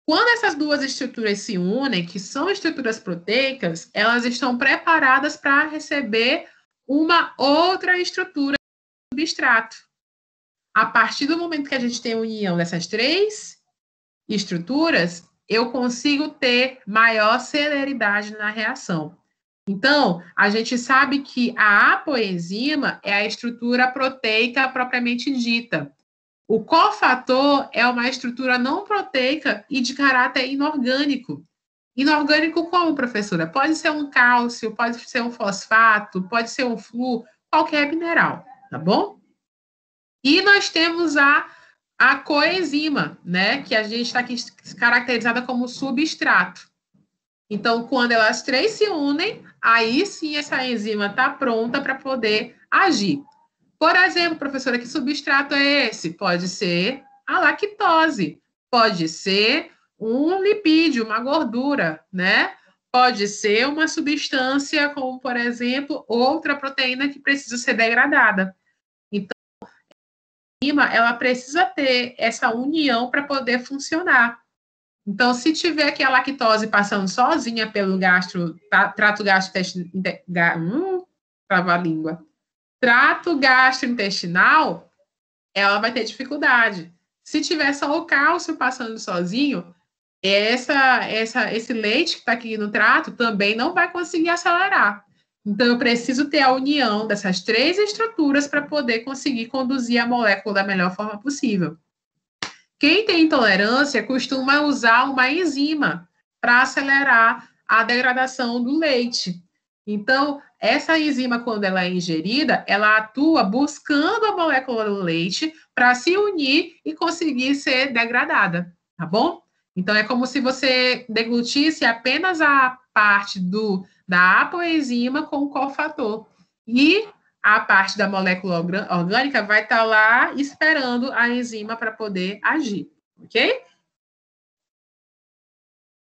Quando essas duas estruturas se unem, que são estruturas proteicas, elas estão preparadas para receber uma outra estrutura de substrato. A partir do momento que a gente tem a união dessas três estruturas, eu consigo ter maior celeridade na reação. Então, a gente sabe que a apoenzima é a estrutura proteica propriamente dita. O cofator é uma estrutura não proteica e de caráter inorgânico. Inorgânico como, professora? Pode ser um cálcio, pode ser um fosfato, pode ser um flúor, qualquer mineral, tá bom? E nós temos a coenzima, né? Que a gente está aqui caracterizada como substrato. Então, quando elas três se unem, aí sim essa enzima está pronta para poder agir. Por exemplo, professora, que substrato é esse? Pode ser a lactose, pode ser um lipídio, uma gordura, né? Pode ser uma substância como, por exemplo, outra proteína que precisa ser degradada. Então, a enzima, ela precisa ter essa união para poder funcionar. Então, se tiver aqui a lactose passando sozinha pelo trato gastrointestinal, trava a língua. Trato gastrointestinal, ela vai ter dificuldade. Se tiver só o cálcio passando sozinho, esse leite que está aqui no trato também não vai conseguir acelerar. Então, eu preciso ter a união dessas três estruturas para poder conseguir conduzir a molécula da melhor forma possível. Quem tem intolerância costuma usar uma enzima para acelerar a degradação do leite. Então, essa enzima, quando ela é ingerida, ela atua buscando a molécula do leite para se unir e conseguir ser degradada, tá bom? Então, é como se você deglutisse apenas a parte da apoenzima com o cofator. E a parte da molécula orgânica vai estar lá esperando a enzima para poder agir, ok?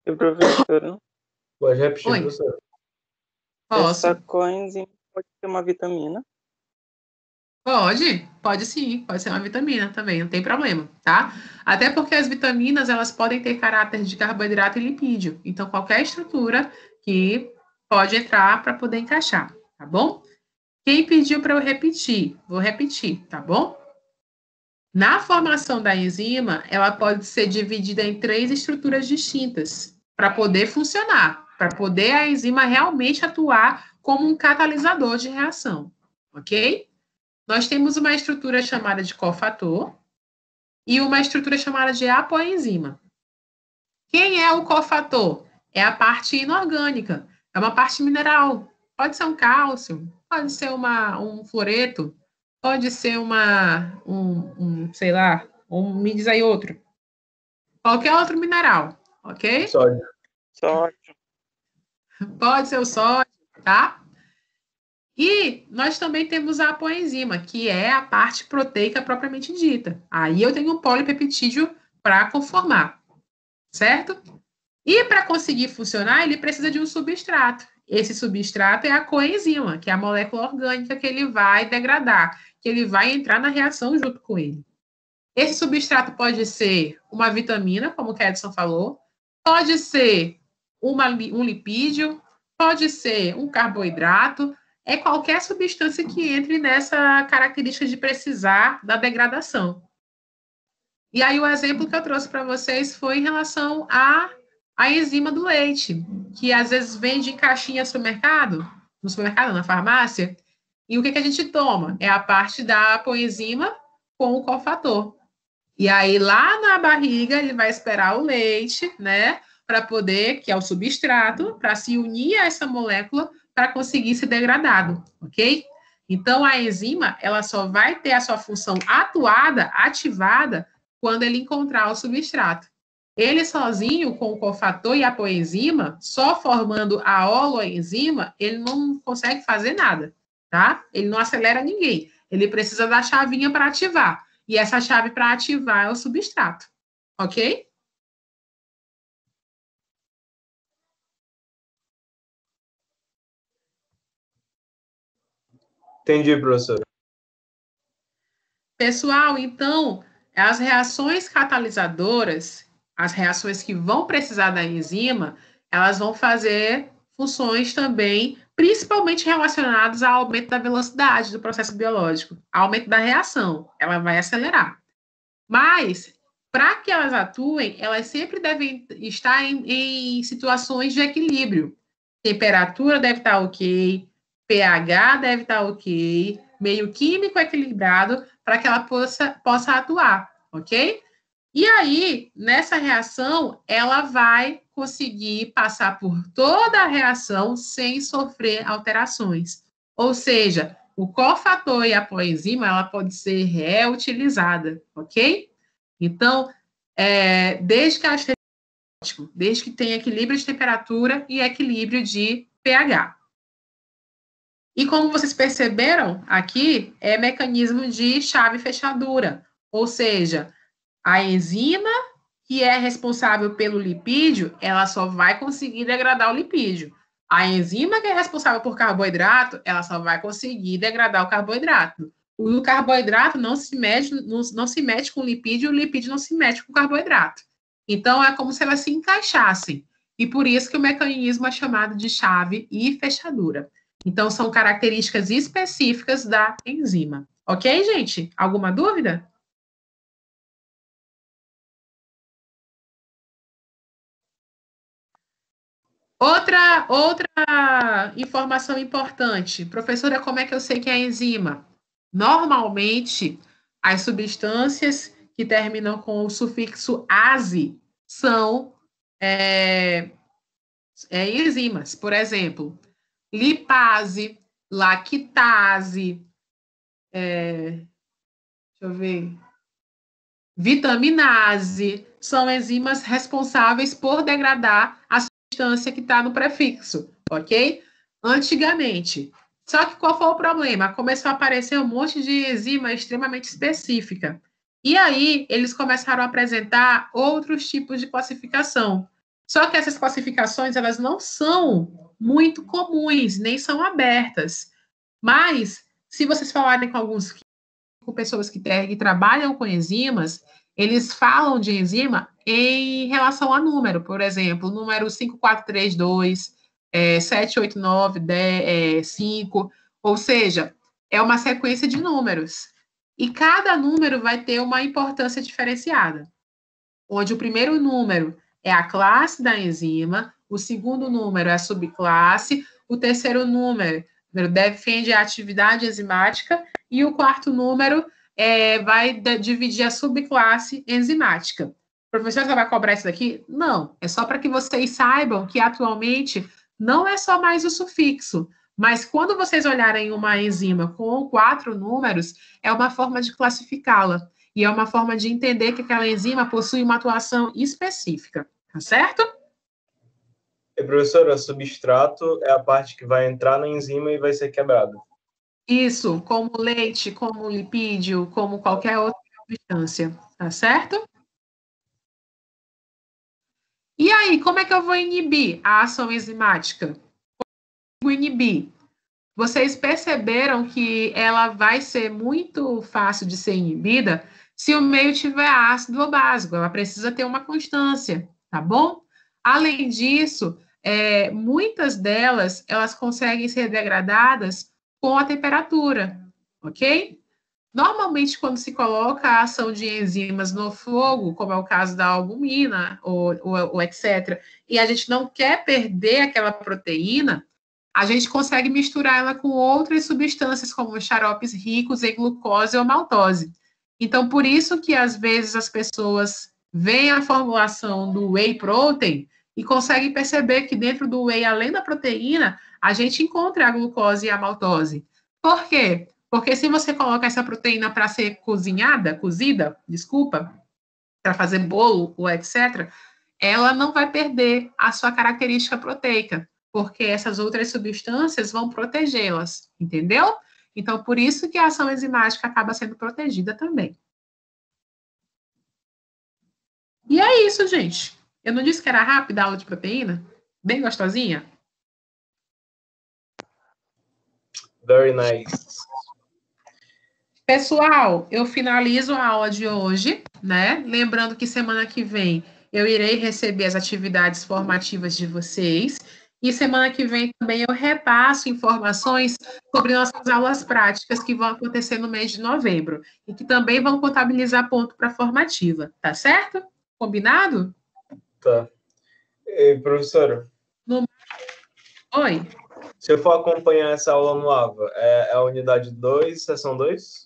E professora? Pode repetir, Oi. professora. Posso. Essa coenzima pode ser uma vitamina? Pode sim, pode ser uma vitamina também, não tem problema, tá? Até porque as vitaminas, elas podem ter caráter de carboidrato e lipídio, então qualquer estrutura que pode entrar para poder encaixar, tá bom? Quem pediu para eu repetir? Vou repetir, tá bom? Na formação da enzima, ela pode ser dividida em três estruturas distintas para poder funcionar, para poder a enzima realmente atuar como um catalisador de reação, ok? Nós temos uma estrutura chamada de cofator e uma estrutura chamada de apoenzima. Quem é o cofator? É a parte inorgânica, é uma parte mineral. Pode ser um cálcio, pode ser um fluoreto, pode ser sei lá, me diz aí outro. Qualquer outro mineral, ok? Sódio. Pode ser o sódio, tá? E nós também temos a apoenzima, que é a parte proteica propriamente dita. Aí eu tenho um polipeptídeo para conformar, certo? E para conseguir funcionar, ele precisa de um substrato. esse substrato é a coenzima, que é a molécula orgânica que ele vai degradar, que ele vai entrar na reação junto com ele. Esse substrato pode ser uma vitamina, como o Kedson falou, pode ser um lipídio, pode ser um carboidrato, é qualquer substância que entre nessa característica de precisar da degradação. E aí o exemplo que eu trouxe para vocês foi em relação à enzima do leite, que às vezes vende em caixinha no supermercado, na farmácia, e o que a gente toma? É a parte da coenzima com o cofator. E aí lá na barriga ele vai esperar o leite, né, para poder, que é o substrato, para se unir a essa molécula para conseguir ser degradado, ok? Então, a enzima, ela só vai ter a sua função ativada, quando ele encontrar o substrato. Ele sozinho, com o cofator e a coenzima, só formando a holoenzima, ele não consegue fazer nada, tá? Ele não acelera ninguém. Ele precisa da chavinha para ativar. E essa chave para ativar é o substrato, ok? Entendi, professor. Pessoal, então, as reações catalisadoras, as reações que vão precisar da enzima, elas vão fazer funções também, principalmente relacionadas ao aumento da velocidade do processo biológico, aumento da reação, ela vai acelerar. Mas, para que elas atuem, elas sempre devem estar em situações de equilíbrio. Temperatura deve estar ok, pH deve estar ok, meio químico equilibrado, para que ela possa atuar, ok? E aí, nessa reação, ela vai conseguir passar por toda a reação sem sofrer alterações. Ou seja, o cofator e a coenzima, ela pode ser reutilizada, ok? Então, desde que tenha equilíbrio de temperatura e equilíbrio de pH. E como vocês perceberam, aqui é mecanismo de chave fechadura, ou seja, a enzima que é responsável pelo lipídio, ela só vai conseguir degradar o lipídio. A enzima que é responsável por carboidrato, ela só vai conseguir degradar o carboidrato. O carboidrato não se mete com o lipídio não se mete com o carboidrato. Então, é como se elas se encaixassem. E por isso que o mecanismo é chamado de chave e fechadura. Então, são características específicas da enzima. Ok, gente? Alguma dúvida? Outra informação importante. Professora, como é que eu sei que é enzima? Normalmente, as substâncias que terminam com o sufixo -ase são enzimas. Por exemplo, lipase, lactase, deixa eu ver, vitaminase, são enzimas responsáveis por degradar a substância que está no prefixo, ok? Antigamente. Só que qual foi o problema? Começou a aparecer um monte de enzima extremamente específica. E aí, eles começaram a apresentar outros tipos de classificação. Só que essas classificações, elas não são muito comuns, nem são abertas. Mas, se vocês falarem com pessoas que trabalham com enzimas, eles falam de enzima em relação a número. Por exemplo, número 5432, 789, 5, ou seja, é uma sequência de números. E cada número vai ter uma importância diferenciada, onde o primeiro número é a classe da enzima, o segundo número é a subclasse, o terceiro número defende a atividade enzimática e o quarto número vai dividir a subclasse enzimática. O professor já vai cobrar isso daqui? Não, é só para que vocês saibam que atualmente não é só mais o sufixo, mas quando vocês olharem uma enzima com 4 números, é uma forma de classificá-la. E é uma forma de entender que aquela enzima possui uma atuação específica. Tá certo? Professora, substrato é a parte que vai entrar na enzima e vai ser quebrada. Isso, como leite, como lipídio, como qualquer outra substância. Tá certo? E aí, como é que eu vou inibir a ação enzimática? inibir. Vocês perceberam que ela vai ser muito fácil de ser inibida se o meio tiver ácido ou básico. Ela precisa ter uma constância, tá bom? Além disso, muitas delas, elas conseguem ser degradadas com a temperatura, ok? Normalmente, quando se coloca a ação de enzimas no fogo, como é o caso da albumina ou etc., e a gente não quer perder aquela proteína, a gente consegue misturar ela com outras substâncias, como xaropes ricos em glucose ou maltose. Então, por isso que, às vezes, as pessoas veem a formulação do whey protein e conseguem perceber que dentro do whey, além da proteína, a gente encontra a glucose e a maltose. Por quê? Porque se você coloca essa proteína para ser cozida, para fazer bolo ou etc., ela não vai perder a sua característica proteica, porque essas outras substâncias vão protegê-las, entendeu? Então, por isso que a ação enzimática acaba sendo protegida também. E é isso, gente. Eu não disse que era rápida a aula de proteína? Bem gostosinha? Very nice. Pessoal, eu finalizo a aula de hoje, né? Lembrando que semana que vem eu irei receber as atividades formativas de vocês. E semana que vem também eu repasso informações sobre nossas aulas práticas que vão acontecer no mês de novembro. E que também vão contabilizar ponto para a formativa. Tá certo? Combinado? Tá. E, professora? Oi? Se eu for acompanhar essa aula no AVA, é a unidade 2, sessão 2?